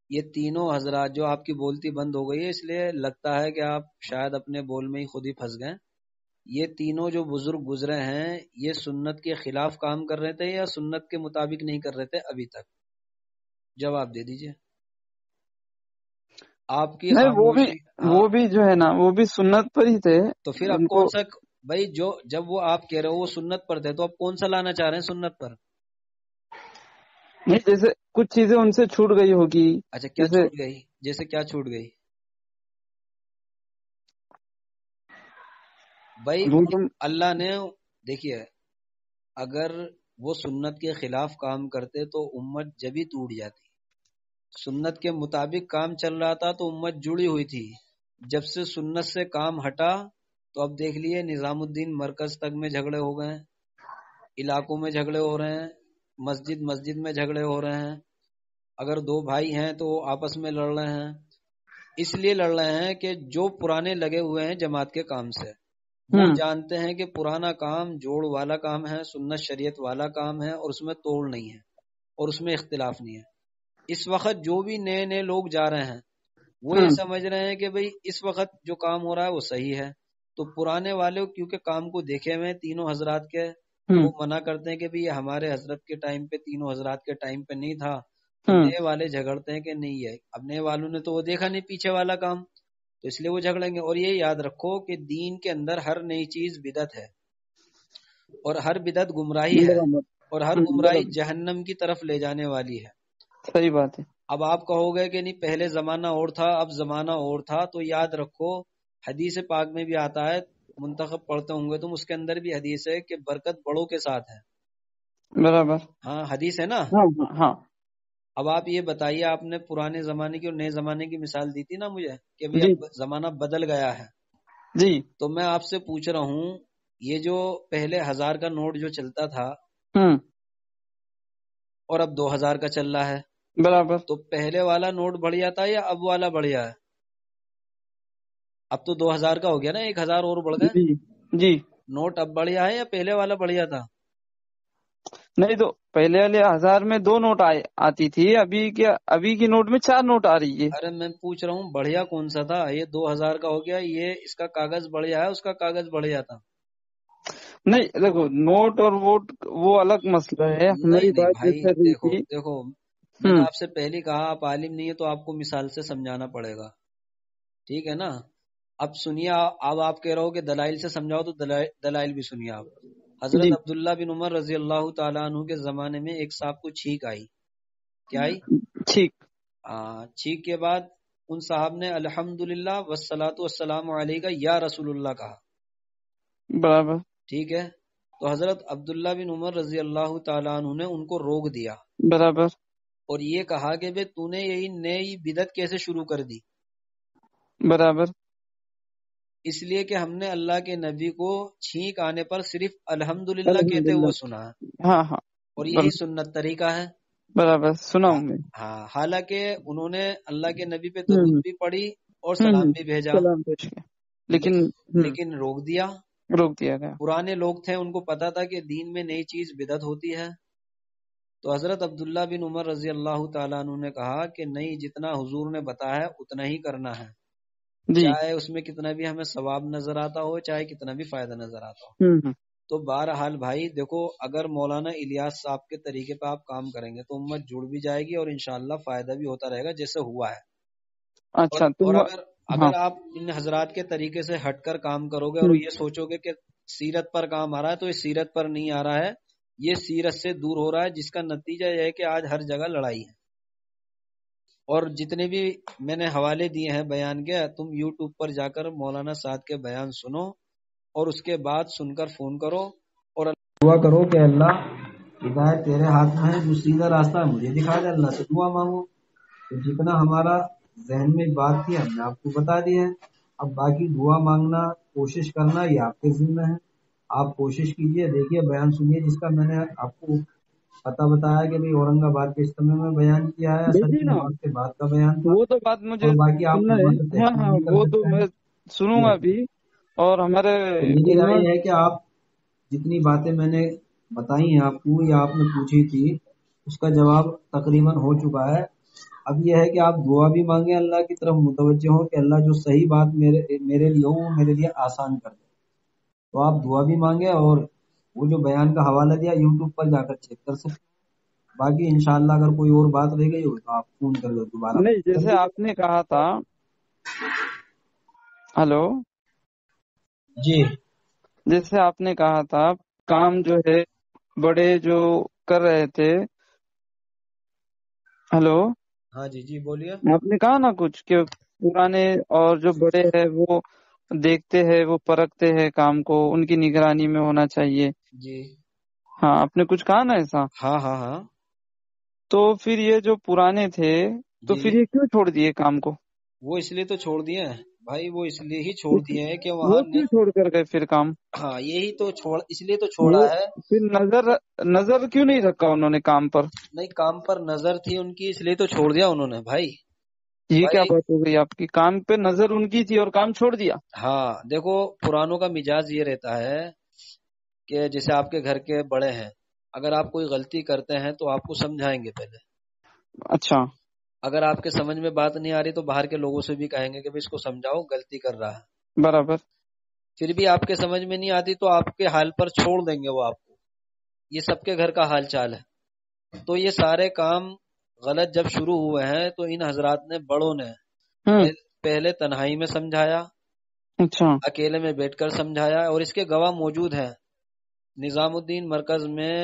Speaker 2: یہ تینوں حضرات جو آپ کی بولتی بند ہو گئی ہے، اس لیے لگتا ہے کہ آپ شاید اپنے بول میں ہی خود ہی پھنس گئے. یہ تینوں جو بزرگ گزرے ہیں، یہ سنت کے خلاف کام کر رہے تھے یا سنت کے مطابق نہیں کر رہے تھے ابھی تک؟ جواب دے دیجئے. آپ کی خاموشی.
Speaker 3: وہ بھی جو ہے نا وہ بھی سنت پر ہی تھے.
Speaker 2: تو پھر اب کون سا بھائی، جب وہ آپ کہہ رہے ہو وہ سنت پر تھے، تو اب کون سا لانا چاہ رہے ہیں سنت پر؟
Speaker 3: نہیں، جیسے کچھ چیزیں ان سے چھوٹ گئی ہوگی.
Speaker 2: اچھا کیا چھوٹ گئی؟ جیسے کیا چھوٹ گئی بھائی؟ اللہ نے دیکھیے، اگر وہ سنت کے خلاف کام کرتے تو امت جبھی ٹوٹ جاتی. سنت کے مطابق کام چل رہا تھا تو امت جڑی ہوئی تھی. جب سے سنت سے کام ہٹا تو اب دیکھ لیے نظام الدین مرکز تک میں جھگڑے ہو گئے ہیں، علاقوں میں جھگڑے ہو رہے ہیں، مسجد میں جھگڑے ہو رہے ہیں. اگر دو بھائی ہیں تو وہ آپس میں لڑ رہے ہیں. اس لیے لڑ رہے ہیں کہ جو پرانے لگے ہوئے ہیں جماعت کے کام سے، وہ جانتے ہیں کہ پرانا کام جوڑ والا کام ہے، سنت شریعت والا کام ہے، اور اس میں توڑ نہیں ہے اور اس میں اختلاف نہیں ہے. اس وقت جو بھی نئے نئے لوگ جا رہے ہیں وہ یہ سمجھ رہے ہیں کہ بھئی اس وقت جو کام ہو رہا ہے وہ صحیح ہے. تو پرانے والے کیونکہ کام کو دیکھے ہوئے تینوں حضرات کے، وہ منع کرتے ہیں کہ بھئی یہ ہمارے حضرت کے ٹائم پہ، تینوں حضرات کے ٹائم پہ نہیں تھا. تو نئے والے جھگڑتے ہیں کہ نہیں ہے. اب نئے والوں نے تو وہ دیکھا نہیں پیچھے والا کام، تو اس لیے وہ جھگڑیں گے. اور یہ یاد رکھو کہ دین کے اندر ہر نئی چیز بدعت ہے، اور ہر بدعت گمراہی ہے، اور ہر گمراہی جہنم کی طرف لے جانے والی ہے.
Speaker 3: صحیح بات ہے. اب
Speaker 2: آپ کہو گے کہ نہیں پہلے زمانہ اور تھا اب زمانہ اور تھا، تو یاد رکھو حدیث پاک میں بھی آتا ہے، منتخب پڑھتے ہوں گے تم، اس کے اندر بھی حدیث ہے کہ برکت بڑوں کے ساتھ ہے.
Speaker 3: برابر.
Speaker 2: ہاں حدیث ہے نا.
Speaker 3: ہاں.
Speaker 2: اب آپ یہ بتائیے، آپ نے پرانے زمانے کی اور نئے زمانے کی مثال دی تھی نا مجھے کہ اب زمانہ بدل گیا ہے.
Speaker 3: جی.
Speaker 2: تو میں آپ سے پوچھ رہا ہوں، یہ جو پہلے 1000 کا نوٹ جو چلتا تھا اور اب 2000 کا چل رہا ہے،
Speaker 3: برابر. تو
Speaker 2: پہلے والا نوٹ بڑھیا تھا یا اب والا بڑھیا ہے؟ اب تو 2000 کا ہو گیا نا، 1000 اور بڑھ گئے.
Speaker 3: جی.
Speaker 2: نوٹ اب بڑھیا ہے یا پہلے والا بڑھیا تھا؟
Speaker 3: نہیں، تو پہلے والے 1000 میں 2 نوٹ آتی تھی، ابھی کی نوٹ میں 4 نوٹ آ رہی ہے.
Speaker 2: ارے میں پوچھ رہا ہوں بڑھیا کون سا تھا؟ یہ 2000 کا ہو گیا، یہ اس کا کاغذ بڑھیا ہے، اس کا کاغذ بڑھیا تھا.
Speaker 3: نہیں دیکھو، نوٹ اور ووٹ وہ الگ مسئلہ ہے. ہماری بات
Speaker 2: بھائی دیکھو میں نے آپ سے پہلے کہا آپ عالم نہیں ہے تو آپ کو مثال سے سمجھانا پڑے گا، ٹھیک ہے نا. اب سنیے، اب آپ کہہ رہے ہو کہ دلائل سے سمجھاؤ، تو دلائل بھی سنیے آپ. حضرت عبداللہ بن عمر رضی اللہ تعالیٰ عنہ کے زمانے میں ایک صاحب کو چھینک آئی. کیا آئی؟ چھینک کے بعد ان صاحب نے الحمدللہ والصلاۃ والسلام علیک یا رسول اللہ کہا.
Speaker 3: برابر.
Speaker 2: ٹھیک ہے. تو حضرت عبداللہ بن عمر رضی اللہ تعالیٰ عنہ نے ان کو روک دیا.
Speaker 3: برابر.
Speaker 2: اور یہ کہا کہ بے تو نے یہی نئی بدعت کیسے شروع کر دی؟
Speaker 3: برابر.
Speaker 2: اس لیے کہ ہم نے اللہ کے نبی کو چھینک آنے پر صرف الحمدللہ کہتے ہوئے سنا ہے.
Speaker 3: ہاں ہاں.
Speaker 2: اور یہی سنت طریقہ ہے.
Speaker 3: برابر سنا ہوں میں.
Speaker 2: ہاں حالانکہ انہوں نے اللہ کے نبی پہ درود بھی پڑھی اور سلام بھی بھیجا، لیکن روک دیا گیا. پرانے لوگ تھے، ان کو پتا تھا کہ دین میں نئی چیز بدعت ہوتی ہے. تو حضرت عبداللہ بن عمر رضی اللہ تعالیٰ عنہ نے کہا کہ نہیں، جتنا حضور نے بتایا ہے اتنا ہی کرنا ہے، چاہے اس میں کتنا بھی ہمیں ثواب نظر آتا ہو، چاہے کتنا بھی فائدہ نظر آتا ہو. تو بہرحال بھائی دیکھو، اگر مولانا الیاس صاحب کے طریقے پہ آپ کام کریں گے تو امت جڑ بھی جائے گی اور انشاءاللہ فائدہ بھی ہوتا رہے گا جیسے ہوا ہے.
Speaker 3: اچھا.
Speaker 2: اور اگر آپ ان حضرات کے طریقے سے ہٹ کر کام کرو گے اور یہ سوچو گے کہ سیرت پر کام آ رہا ہے، تو یہ سیرت پر نہیں آ رہا ہے، یہ سیرت سے دور ہو رہا ہے، جس کا نتیجہ یہ ہے کہ آج ہر جگہ لڑائی ہے. اور جتنے بھی میں نے حوالے دیے ہیں بیان کے، تم یوٹیوب پر جا کر مولانا سعد کے بیان سنو اور اس کے بعد سن کر فون کرو اور دعا کرو کہ اللہ ہدایت تیرے ہاتھ میں ہے، جو سیدھا راستہ ہے مجھے دکھا دے. اللہ سے دعا مانگو. تو جتنا ہمارا ذہن میں بات تھی ہم نے آپ کو بتا دی ہے. اب باقی دعا مانگنا، کوشش کرنا، یہ آپ کے ذمہ ہے. آپ کوشش کیجئے، دیکھیے بیان سنیے جس کا میں نے آپ کو پتہ بتایا کہ بھئی اورنگ آباد کے اجتماع میں بیان کیا ہے، اصل کی نماز کے بعد کا بیان تھا.
Speaker 3: وہ تو بات مجھے
Speaker 2: باقی آپ
Speaker 3: وہ تو میں سنوں گا بھی. اور ہمارے
Speaker 2: میری رائے ہے کہ آپ جتنی باتیں میں نے بتائی ہیں آپ کو یا آپ نے پوچھی تھی، اس کا جواب تقریباً ہو چکا ہے. اب یہ ہے کہ آپ دعا بھی مانگیں، اللہ کی طرف متوجہ ہوں کہ اللہ جو صحیح بات میرے لیے ہو وہ میرے لیے آسان کر دے. تو آپ دعا بھی مانگیں اور وہ جو بیان کا حوالہ دیا یوٹیوب پر جا کر چیک کر سکتے. باقی انشاءاللہ اگر کوئی اور بات رہ گئی ہو تو آپ فون کر لو دوبارہ.
Speaker 3: نہیں، جیسے آپ نے کہا تھا. ہلو
Speaker 2: جی.
Speaker 3: جیسے آپ نے کہا تھا کام جو ہے بڑے جو کر رہے تھے. ہلو.
Speaker 2: ہاں جی جی بولیے.
Speaker 3: آپ نے کہا نا کچھ کہ پرانے اور جو بڑے ہیں وہ دیکھتے ہیں، وہ پرکھتے ہیں کام کو، ان کی نگرانی میں ہونا چاہیے.
Speaker 2: جی
Speaker 3: ہاں، آپ نے کچھ کہا نا ایسا.
Speaker 2: ہاں ہاں ہاں.
Speaker 3: تو پھر یہ جو پرانے تھے تو پھر یہ کیوں چھوڑ دیے کام کو؟
Speaker 2: وہ اس لیے تو چھوڑ دیے ہیں بھائی، وہ اس لیے ہی چھوڑ دیے ہیں کہ
Speaker 3: وہ کیوں چھوڑ کر گئے پھر کام؟
Speaker 2: ہاں یہی تو اس لیے تو چھوڑا ہے.
Speaker 3: پھر نظر کیوں نہیں رکھا انہوں نے کام پر؟
Speaker 2: نہیں، کام پر نظر تھی ان کی، اس لیے تو چھوڑ دیا انہوں نے بھائی.
Speaker 3: یہ کیا بات ہو گئی آپ کی؟ کام پہ نظر ان کی تھی اور کام چھوڑ دیا؟
Speaker 2: ہاں دیکھو، پرانوں کا مزاج یہ رہتا ہے کہ جیسے آپ کے گھر کے بڑے ہیں، اگر آپ کوئی غلطی کرتے ہیں تو آپ کو سمجھائیں گے پہلے.
Speaker 3: اچھا.
Speaker 2: اگر آپ کے سمجھ میں بات نہیں آ رہی تو باہر کے لوگوں سے بھی کہیں گے کہ اس کو سمجھاؤ، غلطی کر رہا ہے.
Speaker 3: برابر.
Speaker 2: پھر بھی آپ کے سمجھ میں نہیں آتی تو آپ کے حال پر چھوڑ دیں گے وہ آپ کو. یہ سب کے گھر کا حال چال ہے. تو یہ سارے کام غلط جب شروع ہوئے ہیں تو ان حضرات نے، بڑوں نے پہلے تنہائی میں سمجھایا.
Speaker 3: اچھا.
Speaker 2: اکیلے میں بیٹھ کر سمجھایا، اور اس کے گواہ موجود ہیں. نظام الدین مرکز میں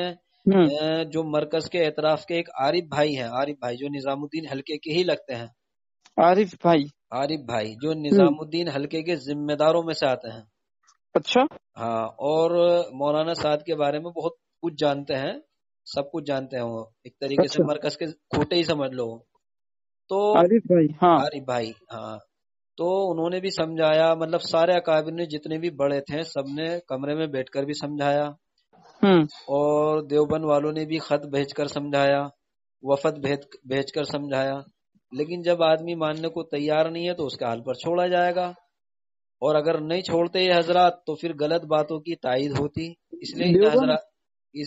Speaker 2: جو مرکز کے اطراف کے ایک عارف بھائی ہیں، عارف بھائی جو نظام الدین حلقے کے ہی لگتے ہیں.
Speaker 3: عارف بھائی
Speaker 2: جو نظام الدین حلقے کے ذمہ داروں میں سے آتے ہیں.
Speaker 3: اچھا.
Speaker 2: ہاں، اور مولانا سعد کے بارے میں بہت کچھ جانتے ہیں، سب کچھ جانتے ہیں. وہ ایک طریقے سے مرکز کے کھوٹے ہی سمجھ لو. تو
Speaker 3: عارف
Speaker 2: بھائی ہاں، تو انہوں نے بھی سمجھایا، مطلب سارے اکابر نے جتنے بھی بڑے تھے سب نے کمرے میں بیٹھ کر بھی سمجھایا. اور دیوبند والوں نے بھی خط بھیج کر سمجھایا، وفد بھیج کر سمجھایا. لیکن جب آدمی ماننے کو تیار نہیں ہے تو اس کے حال پر چھوڑا جائے گا. اور اگر نہیں چھوڑتے یہ حضرات تو پھر غلط باتوں کی تائید ہوتی. اس لیے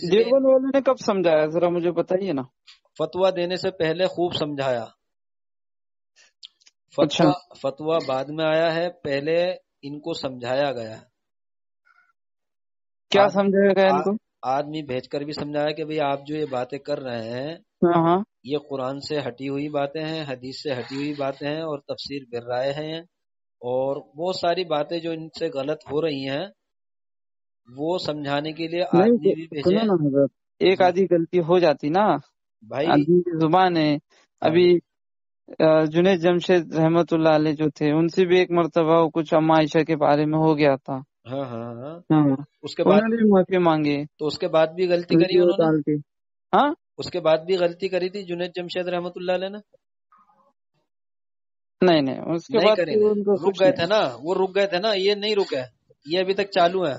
Speaker 3: دیوبند والوں نے کب سمجھایا ذرا مجھے بتائیے نا.
Speaker 2: فتویٰ دینے سے پہلے خوب سمجھایا. فتویٰ بعد میں آیا ہے، پہلے ان کو سمجھایا گیا.
Speaker 3: کیا سمجھایا گیا ان کو؟
Speaker 2: آدمی بھیج کر بھی سمجھایا کہ بھئی آپ جو یہ باتیں کر رہے ہیں یہ قرآن سے ہٹی ہوئی باتیں ہیں، حدیث سے ہٹی ہوئی باتیں ہیں، اور تفسیر بالرائے ہیں، اور بہت ساری باتیں جو ان سے غلط ہو رہی ہیں وہ سمجھانے کے لیے آدمی بھی بھیجے.
Speaker 3: ایک آدھی غلطی ہو جاتی نا،
Speaker 2: بھائی
Speaker 3: آدمی کی زبان ہے، ابھی جنید جمشید رحمت اللہ علیہ جو تھے، ان سے بھی ایک مرتبہ کچھ اما عائشہ کے بارے میں ہو گیا تھا.
Speaker 2: ہاں ہاں ہاں.
Speaker 3: ہاں،
Speaker 2: اس کے بعد
Speaker 3: انہوں نے بھی معافی مانگی
Speaker 2: تو اس کے بعد بھی غلطی کری
Speaker 3: ویڈیو
Speaker 2: انہوں نے.
Speaker 3: ڈال کے. ہاں
Speaker 2: اس کے بعد بھی غلطی کری تھی جنید جمشید رحمت اللہ علیہ نے.
Speaker 3: نہیں، اس کے
Speaker 2: نہیں
Speaker 3: بعد
Speaker 2: کریں
Speaker 3: تو
Speaker 2: گے،
Speaker 3: ان کو
Speaker 2: رک
Speaker 3: کچھ
Speaker 2: گئے
Speaker 3: نہیں.
Speaker 2: تھے نا، وہ رک گئے تھے نا، یہ نہیں رکے، یہ ابھی تک چالو ہے.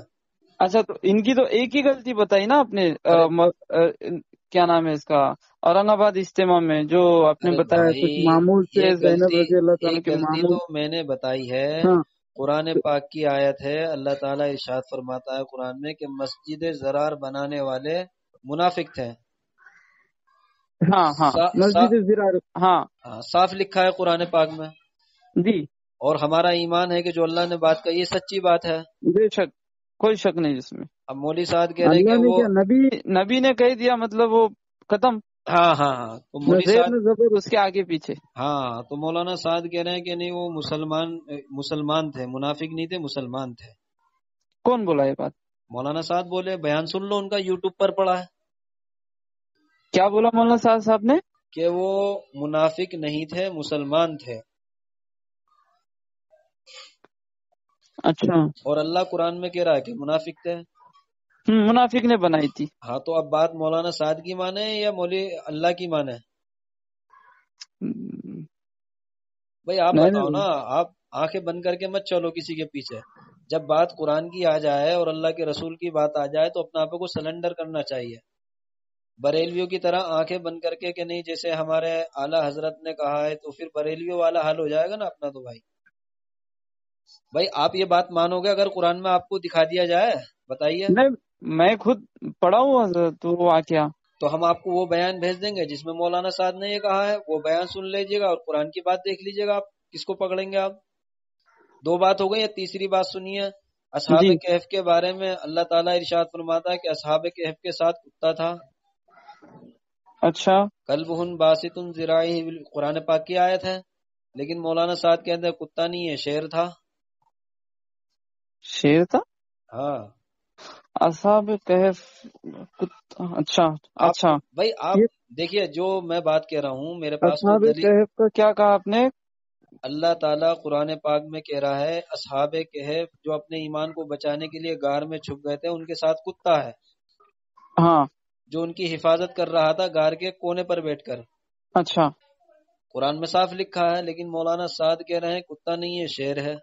Speaker 3: اچھا، تو ان کی تو ایک ہی غلطی بتائی نا آپ نے، کیا نام ہے اس کا، اورنگ آباد اجتماع میں جو آپ نے
Speaker 2: ارے
Speaker 3: بتایا
Speaker 2: بھائی،
Speaker 3: کچھ معمول سے
Speaker 2: یہ
Speaker 3: زینب
Speaker 2: غلطی
Speaker 3: رضی اللہ تعالیٰ
Speaker 2: ایک
Speaker 3: کے
Speaker 2: غلطی
Speaker 3: معمول.
Speaker 2: تو میں نے بتائی ہے.
Speaker 3: ہاں
Speaker 2: قرآن پاک کی آیت ہے، اللہ تعالیٰ ارشاد فرماتا ہے قرآن میں کہ مسجد زرار بنانے والے منافق تھے.
Speaker 3: ہاں ہاں، مسجد زرار. ہاں
Speaker 2: صاف لکھا ہے قرآن پاک میں.
Speaker 3: جی،
Speaker 2: اور ہمارا ایمان ہے کہ جو اللہ نے بات کہی ہے سچی بات ہے.
Speaker 3: بے شک، کوئی شک نہیں اس میں.
Speaker 2: اب مولوی صاحب کہہ رہے ہیں
Speaker 3: اللہ
Speaker 2: کہ
Speaker 3: نے
Speaker 2: وہ
Speaker 3: کیا نبی نے کہہ دیا، مطلب وہ ختم.
Speaker 2: ہاں ہاں ہاں، تو
Speaker 3: نہ
Speaker 2: مولوی
Speaker 3: زیر
Speaker 2: صاحب
Speaker 3: نہ زبر، اس کے آگے پیچھے.
Speaker 2: ہاں، تو مولانا سعد کہہ رہے ہیں کہ نہیں، وہ مسلمان تھے، منافق نہیں تھے، مسلمان تھے.
Speaker 3: کون بولا یہ بات؟
Speaker 2: مولانا سعد بولے، بیان سن لو ان کا، یوٹیوب پر پڑا ہے.
Speaker 3: کیا بولا مولانا صاحب نے؟
Speaker 2: کہ وہ منافق نہیں تھے، مسلمان تھے.
Speaker 3: اچھا،
Speaker 2: اور اللہ قرآن میں کہہ رہا ہے کہ منافق تھے.
Speaker 3: منافق نے بنائی تھی.
Speaker 2: ہاں، تو اب بات مولانا سعد کی مانے یا مولوی اللہ کی مانے؟ بھائی آپ بتاؤ نا، آپ آنکھیں بند کر کے مت چلو کسی کے پیچھے. جب بات قرآن کی آ جائے اور اللہ کے رسول کی بات آ جائے تو اپنے آپ کو سلنڈر کرنا چاہیے. بریلویوں کی طرح آنکھیں بند کر کے کہ نہیں جیسے ہمارے اعلیٰ حضرت نے کہا ہے تو پھر بریلویوں والا حل ہو جائے گا نا اپنا. تو بھائی آپ یہ بات مانو گے اگر قرآن میں آپ کو دکھا دیا جائے؟ بتائیے.
Speaker 3: نہیں، میں خود پڑھا ہوں حضرت تو واقعہ.
Speaker 2: تو ہم آپ کو وہ بیان بھیج دیں گے جس میں مولانا صاحب نے یہ کہا ہے، وہ بیان سن لیجیے گا اور قرآن کی بات دیکھ لیجیے گا. آپ کس کو پکڑیں گے؟ آپ دو بات ہو گئی. تیسری بات سنیے، اصحاب
Speaker 3: جی،
Speaker 2: کہف کے بارے میں اللہ تعالیٰ ارشاد فرماتا ہے کہ اصحاب کہف کے ساتھ کتا تھا.
Speaker 3: اچھا،
Speaker 2: کلبہم باسط ذراعیہ، قرآن پاک کی آیت ہے. لیکن مولانا صاحب کہتے ہیں کتا نہیں ہے، شیر تھا.
Speaker 3: شیر تھا؟
Speaker 2: ہاں،
Speaker 3: اصحاب کہف اچھا اچھا.
Speaker 2: بھائی آپ
Speaker 3: یہ
Speaker 2: دیکھیے، جو میں بات کہہ رہا ہوں میرے پاس وہ
Speaker 3: اصحاب
Speaker 2: دلیل.
Speaker 3: کہف کا کیا کہا آپ نے؟
Speaker 2: اللہ تعالیٰ قرآن پاک میں کہہ رہا ہے اصحاب کہف جو اپنے ایمان کو بچانے کے لیے غار میں چھپ گئے تھے، ان کے ساتھ کتا ہے
Speaker 3: ہاں،
Speaker 2: جو ان کی حفاظت کر رہا تھا غار کے کونے پر بیٹھ کر.
Speaker 3: اچھا.
Speaker 2: قرآن میں صاف لکھا ہے، لیکن مولانا سعد کہہ رہے ہیں کتا نہیں ہے، شیر ہے.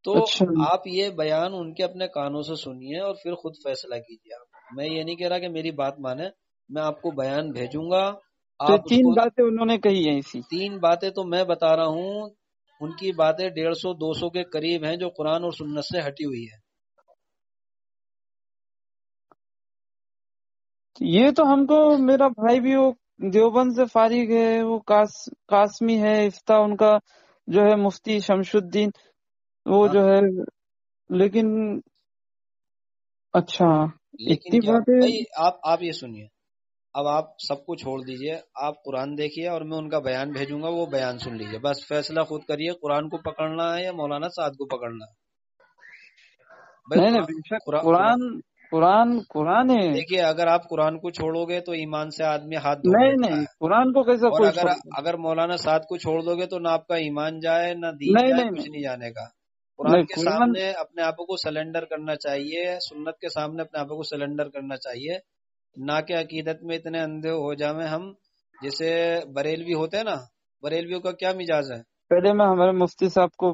Speaker 2: تو
Speaker 3: اچھا،
Speaker 2: آپ یہ بیان ان کے اپنے کانوں سے سنیے اور پھر خود فیصلہ کیجیے. آپ، میں یہ نہیں کہہ رہا کہ میری بات مانیں، میں آپ کو بیان بھیجوں گا.
Speaker 3: تو
Speaker 2: آپ اس
Speaker 3: تین
Speaker 2: کو،
Speaker 3: باتیں انہوں نے کہی ہیں اسی.
Speaker 2: تین باتیں تو میں بتا رہا ہوں، ان کی باتیں 150-200 کے قریب ہیں جو قرآن اور سنت سے ہٹی ہوئی ہے.
Speaker 3: یہ تو ہم کو، میرا بھائی بھی وہ دیوبند سے فارغ ہے، وہ قاسمی ہے، افتاء ان کا جو ہے مفتی شمش الدین، وہ جو ہے. لیکن اچھا،
Speaker 2: لیکن
Speaker 3: اتنی
Speaker 2: کیا
Speaker 3: باتیں.
Speaker 2: بھائی، آپ یہ سنیے، اب آپ سب کو چھوڑ دیجئے، آپ قرآن دیکھیے اور میں ان کا بیان بھیجوں گا، وہ بیان سن لیجئے. بس فیصلہ خود کریے، قرآن کو پکڑنا ہے یا مولانا سعد کو پکڑنا ہے. بھائی
Speaker 3: نہیں بے شک قرآن ہے.
Speaker 2: دیکھیے، اگر آپ قرآن کو چھوڑو گے تو ایمان سے آدمی ہاتھ دھو بیٹھتا
Speaker 3: نہیں،
Speaker 2: ہے.
Speaker 3: قرآن کو کیسا
Speaker 2: اور
Speaker 3: کوئی چھوڑ دے؟
Speaker 2: اگر مولانا سعد کو چھوڑ دو گے تو نہ آپ کا ایمان جائے نہ دین جائے، کچھ نہیں جانے کا. قرآن
Speaker 3: نہیں،
Speaker 2: کے
Speaker 3: قرآن.
Speaker 2: سامنے اپنے آپ کو سلنڈر کرنا چاہیے، سنت کے سامنے اپنے آپ کو سلنڈر کرنا چاہیے. نہ کہ عقیدت میں اتنے اندھے ہو جائیں ہم، جیسے بریلوی ہوتے ہیں نا. بریلویوں کا کیا مزاج ہے؟
Speaker 3: پہلے میں ہمارے مفتی صاحب کو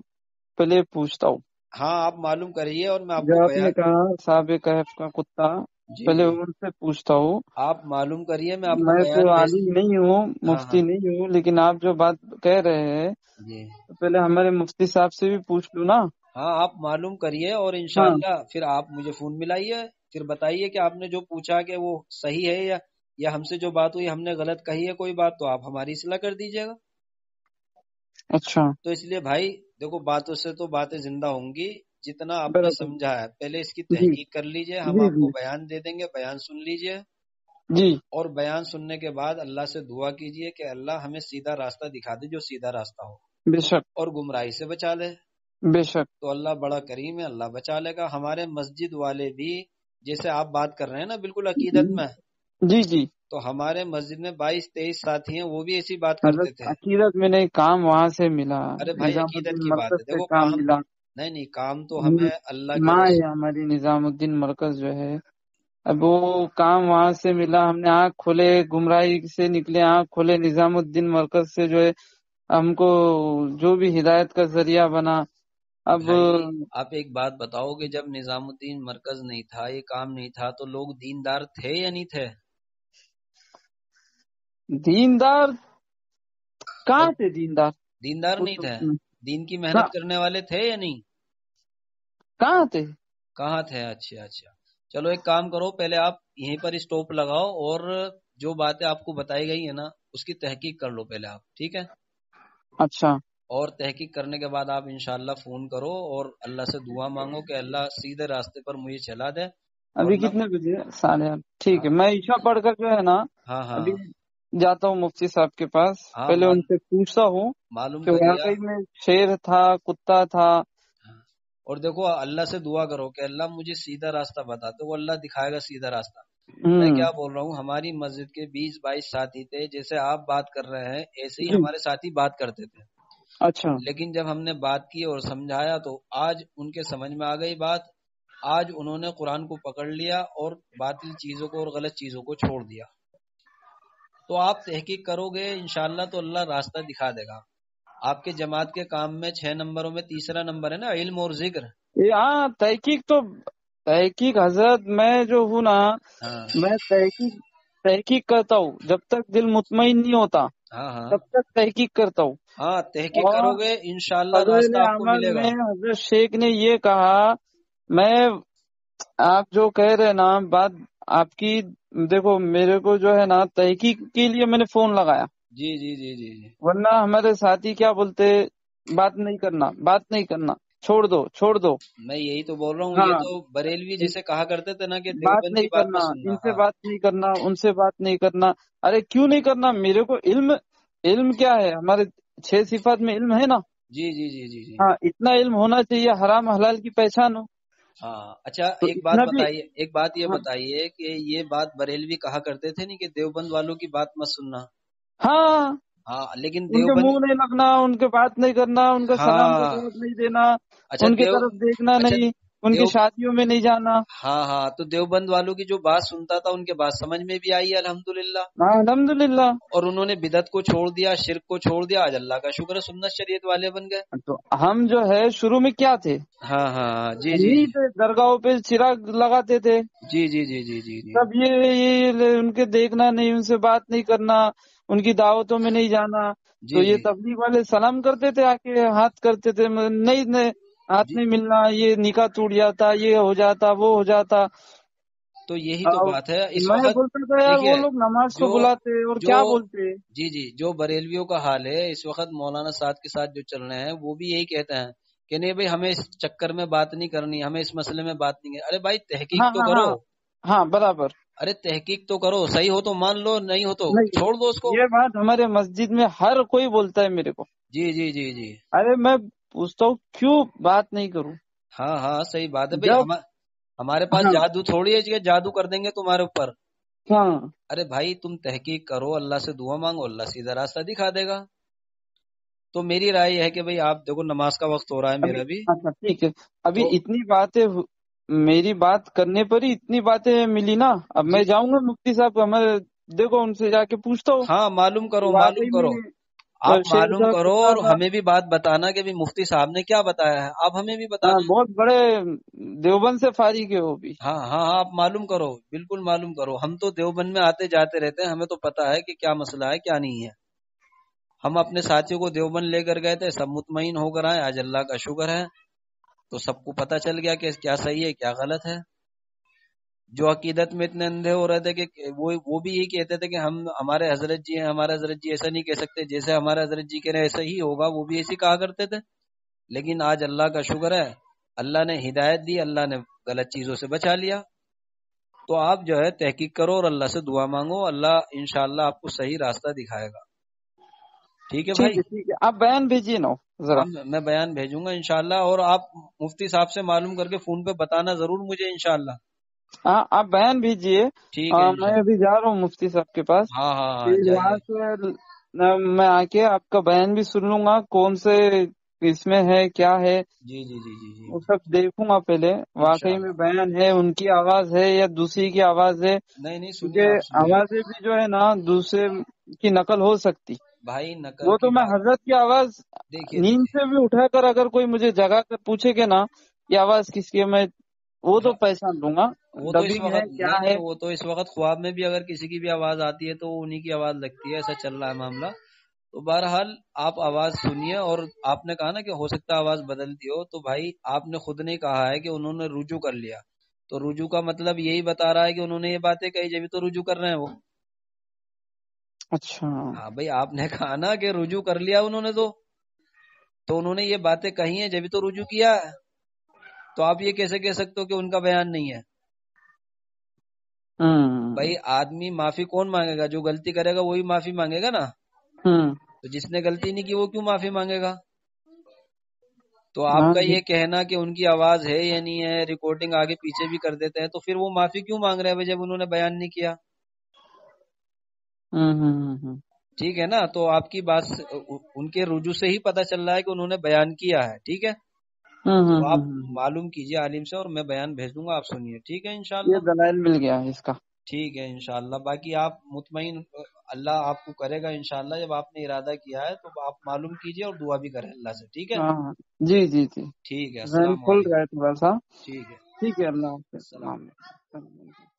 Speaker 3: پہلے پوچھتا ہوں.
Speaker 2: ہاں، آپ معلوم کریے اور میں آپ
Speaker 3: جو
Speaker 2: کو
Speaker 3: آپ نے کہا صاحب کہف کا کتا،
Speaker 2: جی
Speaker 3: پہلے
Speaker 2: جی،
Speaker 3: ان سے پوچھتا ہوں.
Speaker 2: آپ معلوم کریے، میں آپ کو
Speaker 3: میں
Speaker 2: بیان
Speaker 3: تو
Speaker 2: بھیج.
Speaker 3: عالم نہیں ہوں،
Speaker 2: ہاں ہاں
Speaker 3: مفتی نہیں ہوں، لیکن آپ جو بات کہہ رہے ہیں
Speaker 2: جی،
Speaker 3: تو پہلے ہمارے مفتی صاحب سے بھی پوچھ لوں نا.
Speaker 2: ہاں آپ معلوم کریے اور
Speaker 3: ہاں،
Speaker 2: انشاءاللہ پھر آپ مجھے فون ملائیے، پھر بتائیے کہ آپ نے جو پوچھا کہ وہ صحیح ہے یا ہم سے جو بات ہوئی ہم نے غلط کہی ہے کوئی بات، تو آپ ہماری اصلاح کر دیجیے گا.
Speaker 3: اچھا.
Speaker 2: تو اس لیے بھائی دیکھو، باتوں سے تو باتیں زندہ ہوں گی. جتنا آپ نے
Speaker 3: برابر.
Speaker 2: سمجھا ہے پہلے اس کی
Speaker 3: جی
Speaker 2: تحقیق کر لیجئے. ہم
Speaker 3: جی
Speaker 2: آپ
Speaker 3: جی
Speaker 2: کو بیان دے دیں گے، بیان سن لیجئے.
Speaker 3: جی،
Speaker 2: اور بیان سننے کے بعد اللہ سے دعا کیجئے کہ اللہ ہمیں سیدھا راستہ دکھا دے، جو سیدھا راستہ ہو،
Speaker 3: بے شک
Speaker 2: اور گمراہی سے بچا لے.
Speaker 3: بے شک.
Speaker 2: تو اللہ بڑا کریم ہے، اللہ بچا لے گا. ہمارے مسجد والے بھی جیسے آپ بات کر رہے ہیں نا بالکل عقیدت میں،
Speaker 3: جی جی
Speaker 2: تو ہمارے مسجد میں 22-23 ساتھی ہیں، وہ بھی ایسی بات کرتے تھے.
Speaker 3: عقیدت میں نہیں، کام وہاں سے ملا.
Speaker 2: ارے بھائی
Speaker 3: نظام
Speaker 2: عقیدت
Speaker 3: الدین
Speaker 2: کی بات
Speaker 3: مرکز
Speaker 2: ہے،
Speaker 3: سے
Speaker 2: دیکھو
Speaker 3: کام
Speaker 2: کام
Speaker 3: ملا.
Speaker 2: نہیں کام تو ہمیں اللہ کے
Speaker 3: ماں ہے ہماری نظام الدین مرکز جو ہے. اب وہ کام وہاں سے ملا، ہم نے آنکھ کھولے، گمراہی سے نکلے، آنکھ کھولے، نظام الدین مرکز سے جو ہے ہم کو جو بھی ہدایت کا ذریعہ بنا. اب
Speaker 2: بھائی آپ ایک بات بتاؤ کہ جب نظام الدین مرکز نہیں تھا، یہ کام نہیں تھا، تو لوگ دیندار تھے یا نہیں تھے؟
Speaker 3: دیندار کہاں تھے؟ دیندار
Speaker 2: دیندار نہیں تھے، دین کی محنت کرنے والے تھے یا نہیں؟
Speaker 3: کہاں تھے؟
Speaker 2: کہاں تھے؟ اچھا اچھا، چلو ایک کام کرو، پہلے آپ یہیں پر اسٹاپ لگاؤ اور جو باتیں آپ کو بتائی گئی ہیں نا اس کی تحقیق کر لو پہلے آپ، ٹھیک ہے؟
Speaker 3: اچھا.
Speaker 2: اور تحقیق کرنے کے بعد آپ انشاءاللہ فون کرو اور اللہ سے دعا مانگو کہ اللہ سیدھے راستے پر مجھے چلا دے.
Speaker 3: ابھی کتنے بجے؟ 8:30. ٹھیک ہے، میں عشاء پڑھ کر جو ہے نا
Speaker 2: ہاں ہاں
Speaker 3: ابھی جاتا ہوں مفتی صاحب کے پاس.
Speaker 2: ہاں
Speaker 3: پہلے ان سے پوچھتا ہوں
Speaker 2: معلوم
Speaker 3: کہ
Speaker 2: کریے.
Speaker 3: واقعی میں شیر تھا، کتا تھا.
Speaker 2: اور دیکھو اللہ سے دعا کرو کہ اللہ مجھے سیدھا راستہ بتا دو، وہ اللہ دکھائے گا سیدھا راستہ. میں کیا بول رہا ہوں، ہماری مسجد کے 20-22 ساتھی تھے، جیسے آپ بات کر رہے ہیں ایسے ہی ہمارے ساتھی بات کرتے تھے.
Speaker 3: اچھا.
Speaker 2: لیکن جب ہم نے بات کی اور سمجھایا تو آج ان کے سمجھ میں آ گئی بات. آج انہوں نے قرآن کو پکڑ لیا اور باطل چیزوں کو اور غلط چیزوں کو چھوڑ دیا. تو آپ تحقیق کرو گے انشاءاللہ تو اللہ راستہ دکھا دے گا. آپ کے جماعت کے کام میں 6 نمبروں میں تیسرا نمبر ہے نا علم اور ذکر.
Speaker 3: ہاں تحقیق حضرت میں جو ہوں نا میں تحقیق کرتا ہوں. جب تک دل مطمئن نہیں ہوتا تب تک تحقیق کرتا ہوں.
Speaker 2: ہاں تحقیق کرو گے انشاءاللہ
Speaker 3: فضائل
Speaker 2: راستہ آپ کو
Speaker 3: اعمال
Speaker 2: ملے گا.
Speaker 3: میں حضرت شیخ نے یہ کہا، میں آپ جو کہہ رہے نا بات آپ کی، دیکھو میرے کو جو ہے نا تحقیق کے لیے میں نے فون لگایا.
Speaker 2: جی جی جی جی جی.
Speaker 3: ورنہ ہمارے ساتھی کیا بولتے، بات نہیں کرنا، چھوڑ دو.
Speaker 2: میں یہی تو بول رہا ہوں، یہ
Speaker 3: ہاں،
Speaker 2: تو بریلوی جیسے کہا کرتے تھے نا کہ
Speaker 3: بات
Speaker 2: دیوبند کی
Speaker 3: نہیں
Speaker 2: بات
Speaker 3: کرنا،
Speaker 2: مت سننا.
Speaker 3: ان سے بات نہیں کرنا، ان سے بات نہیں کرنا. ارے کیوں نہیں کرنا؟ میرے کو علم کیا ہے؟ ہمارے 6 صفات میں علم ہے نا.
Speaker 2: جی جی جی جی جی.
Speaker 3: ہاں، اتنا علم ہونا چاہیے، حرام حلال کی پہچان ہو.
Speaker 2: ہاں اچھا،
Speaker 3: تو
Speaker 2: ایک بات
Speaker 3: اتنا بھی
Speaker 2: بتائیے، ایک بات یہ
Speaker 3: ہاں
Speaker 2: بتائیے کہ یہ بات بریلوی کہا کرتے تھے نہیں کہ دیوبند والوں کی بات مت سننا.
Speaker 3: ہاں،
Speaker 2: ہاں لیکن
Speaker 3: ان کے
Speaker 2: دیوبند،
Speaker 3: منہ نہیں لگنا، ان کے بات نہیں کرنا، ان کا سلام کا
Speaker 2: ہاں
Speaker 3: جواب نہیں دینا،
Speaker 2: اچھا
Speaker 3: ان کی طرف دیکھنا
Speaker 2: اچھا
Speaker 3: نہیں، ان کی
Speaker 2: دیو
Speaker 3: شادیوں میں نہیں جانا.
Speaker 2: ہاں تو دیوبند والوں کی جو بات سنتا تھا ان کے بات سمجھ میں بھی آئی الحمدللہ.
Speaker 3: ہاں الحمدللہ.
Speaker 2: اور انہوں نے بدعت کو چھوڑ دیا، شرک کو چھوڑ دیا، آج اللہ کا شکر ہے سنت شریعت والے بن گئے.
Speaker 3: تو ہم جو ہے شروع میں کیا تھے؟
Speaker 2: ہاں جی
Speaker 3: ہم
Speaker 2: جی
Speaker 3: نہیں
Speaker 2: جی
Speaker 3: تھے، درگاہوں پہ چراغ لگاتے تھے.
Speaker 2: جی جی جی جی جی جی.
Speaker 3: تب یہ ان کے دیکھنا نہیں، ان سے بات نہیں کرنا، ان کی دعوتوں میں نہیں جانا. تو
Speaker 2: جی
Speaker 3: یہ
Speaker 2: جی
Speaker 3: تبلیغ والے سلام کرتے تھے، آ کے ہاتھ کرتے تھے، نہیں ہاتھ
Speaker 2: جی.
Speaker 3: نہیں ملنا، یہ نکاح ٹوٹ جاتا، یہ ہو جاتا، وہ ہو جاتا.
Speaker 2: تو یہی تو بات ہے اس
Speaker 3: میں
Speaker 2: وقت.
Speaker 3: بولتا تھا یار
Speaker 2: دیکھیے
Speaker 3: وہ لوگ نماز کو
Speaker 2: جو
Speaker 3: بلاتے اور
Speaker 2: جو
Speaker 3: کیا بولتے.
Speaker 2: جی جی جو بریلویوں کا حال ہے اس وقت مولانا سعد کے ساتھ جو چل رہے ہیں وہ بھی یہی کہتے ہیں کہ نہیں بھائی ہمیں اس چکر میں بات نہیں کرنی، ہمیں اس مسئلے میں بات نہیں کرنی. ارے بھائی تحقیق
Speaker 3: ہاں
Speaker 2: تو
Speaker 3: ہاں
Speaker 2: کرو.
Speaker 3: ہاں ہاں برابر.
Speaker 2: ارے تحقیق تو کرو، صحیح ہو تو مان لو، نہیں ہو تو
Speaker 3: نہیں،
Speaker 2: چھوڑ دو اس کو.
Speaker 3: یہ بات ہمارے مسجد میں ہر کوئی بولتا ہے میرے کو.
Speaker 2: جی جی جی جی.
Speaker 3: ارے میں پوچھتا ہوں کیوں بات نہیں کروں؟
Speaker 2: ہاں صحیح بات ہے بھائی.
Speaker 3: جب
Speaker 2: ہمارے پاس
Speaker 3: ہاں
Speaker 2: جادو تھوڑی ہے کہ جادو کر دیں گے تمہارے اوپر.
Speaker 3: ہاں
Speaker 2: ارے بھائی تم تحقیق کرو، اللہ سے دعا مانگو، اللہ سیدھا راستہ دکھا دے گا. تو میری رائے یہ ہے کہ بھئی آپ دیکھو نماز کا وقت ہو رہا ہے
Speaker 3: ابھی
Speaker 2: میرا بھی.
Speaker 3: اچھا ٹھیک ہے. ابھی
Speaker 2: تو
Speaker 3: اتنی باتیں میری بات کرنے پر ہی اتنی باتیں ملی نا. اب
Speaker 2: جی
Speaker 3: میں جاؤں گا مفتی صاحب ہمارے، دیکھو ان سے جا کے پوچھتا ہوں
Speaker 2: ہاں معلوم کرو، معلوم
Speaker 3: واقعی
Speaker 2: کرو.
Speaker 3: میں
Speaker 2: آپ
Speaker 3: شیر
Speaker 2: معلوم
Speaker 3: تھا،
Speaker 2: کرو
Speaker 3: کتا
Speaker 2: اور
Speaker 3: تھا.
Speaker 2: ہمیں بھی بات بتانا کہ بھی مفتی صاحب نے کیا بتایا ہے، آپ ہمیں بھی
Speaker 3: ہاں
Speaker 2: بتانا.
Speaker 3: بہت بڑے دیوبند سے فارغ ہے وہ بھی.
Speaker 2: ہاں آپ معلوم کرو، بالکل معلوم کرو. ہم تو دیوبند میں آتے جاتے رہتے ہیں، ہمیں تو پتا ہے کہ کیا مسئلہ ہے کیا نہیں ہے. ہم اپنے ساتھیوں کو دیوبند لے کر گئے تھے، سب مطمئن ہو کر آئے، آج اللہ کا شکر ہے. تو سب کو پتہ چل گیا کہ کیا صحیح ہے کیا غلط ہے. جو عقیدت میں اتنے اندھے ہو رہے تھے کہ وہ بھی یہی کہتے تھے کہ ہمارے حضرت جی ہیں، ہمارے حضرت جی ایسا نہیں کہہ سکتے، جیسے ہمارے حضرت جی کہہ رہے ایسا ہی ہوگا، وہ بھی ایسی کہا کرتے تھے. لیکن آج اللہ کا شکر ہے، اللہ نے ہدایت دی، اللہ نے غلط چیزوں سے بچا لیا. تو آپ جو ہے تحقیق کرو اور اللہ سے دعا مانگو، اللہ انشاءاللہ آپ کو صحیح راستہ دکھائے گا. ٹھیک ہے بھائی.
Speaker 3: ٹھیک ہے آپ بیان بھیجیے نا ذرا.
Speaker 2: میں بیان بھیجوں گا انشاءاللہ، اور آپ مفتی صاحب سے معلوم کر کے فون پہ بتانا ضرور مجھے انشاءاللہ.
Speaker 3: ہاں آپ بیان بھیجیے.
Speaker 2: ٹھیک ہے
Speaker 3: میں ابھی جا رہا ہوں مفتی صاحب کے پاس.
Speaker 2: ہاں ہاں ہاں
Speaker 3: پھر وہاں
Speaker 2: جائیے.
Speaker 3: سے میں آ کے آپ کا بیان بھی سن لوں گا، کون سے اس میں ہے کیا ہے
Speaker 2: جی جی جی جی جی
Speaker 3: وہ سب دیکھوں گا پہلے، واقعی میں
Speaker 2: انشاءاللہ.
Speaker 3: بیان ہے، ان کی آواز ہے یا دوسری کی آواز ہے.
Speaker 2: نہیں نہیں سنیے،
Speaker 3: کیونکہ
Speaker 2: آپ سنیے
Speaker 3: آوازیں بھی جو ہے نا دوسرے کی نقل ہو سکتی.
Speaker 2: بھائی، نقل
Speaker 3: وہ
Speaker 2: کی
Speaker 3: تو میں
Speaker 2: بات.
Speaker 3: حضرت کی آواز
Speaker 2: دیکھیے
Speaker 3: نیند
Speaker 2: دیکھیے
Speaker 3: سے بھی اٹھا کر اگر کوئی مجھے جگہ کر پوچھے کہ نا یہ آواز کس کی ہے، میں وہ تو پہچان لوں گا
Speaker 2: وہ تو اس
Speaker 3: ڈبنگ ہے
Speaker 2: وقت
Speaker 3: کیا
Speaker 2: نہیں
Speaker 3: ہے.
Speaker 2: نہیں، وہ تو اس وقت خواب میں بھی اگر کسی کی بھی آواز آتی ہے تو وہ انہی کی آواز لگتی ہے، ایسا چل رہا ہے معاملہ. تو بہرحال آپ آواز سنیے، اور آپ نے کہا نا کہ ہو سکتا ہے آواز بدلتی ہو، تو بھائی آپ نے خود نے کہا ہے کہ انہوں نے رجوع کر لیا، تو رجوع کا مطلب یہی بتا رہا ہے کہ انہوں نے یہ باتیں کہی جبھی تو رجوع کر رہے ہیں وہ.
Speaker 3: اچھا
Speaker 2: ہاں بھائی، آپ نے کہا نا کہ رجوع کر لیا انہوں نے، تو انہوں نے یہ باتیں کہی ہیں جبھی تو رجوع کیا ہے. تو آپ یہ کیسے کہہ سکتے ہو کہ ان کا بیان نہیں ہے؟ بھائی آدمی معافی کون مانگے گا؟ جو غلطی کرے گا وہی معافی مانگے گا نا. تو جس نے غلطی نہیں کی وہ کیوں معافی مانگے گا؟ تو آپ کا یہ کہنا کہ ان کی آواز ہے یا نہیں ہے، ریکارڈنگ آگے پیچھے بھی کر دیتے ہیں، تو پھر وہ معافی کیوں مانگ رہے ہیں جب انہوں نے بیان نہیں کیا؟ ٹھیک ہے نا. تو آپ کی بات ان کے رجوع سے ہی پتہ چل رہا ہے کہ انہوں نے بیان کیا ہے. ٹھیک ہے، تو آپ معلوم کیجئے عالم سے، اور میں بیان بھیج دوں گا، آپ سنیے. ٹھیک ہے انشاءاللہ.
Speaker 3: یہ دلائل مل گیا ہے اس کا.
Speaker 2: ٹھیک ہے انشاءاللہ. باقی آپ مطمئن، اللہ آپ کو کرے گا انشاءاللہ. جب آپ نے ارادہ کیا ہے تو آپ معلوم کیجئے اور دعا بھی کریں اللہ سے. ٹھیک ہے.
Speaker 3: ہاں جی جی جی.
Speaker 2: ٹھیک ہے.
Speaker 3: ذہن
Speaker 2: السلام
Speaker 3: کھل
Speaker 2: علیکم.
Speaker 3: رہا ہے تھوڑا سا.
Speaker 2: ٹھیک ہے.
Speaker 3: ٹھیک ہے، اللہ حافظ.
Speaker 2: السلام
Speaker 3: السلام علیکم.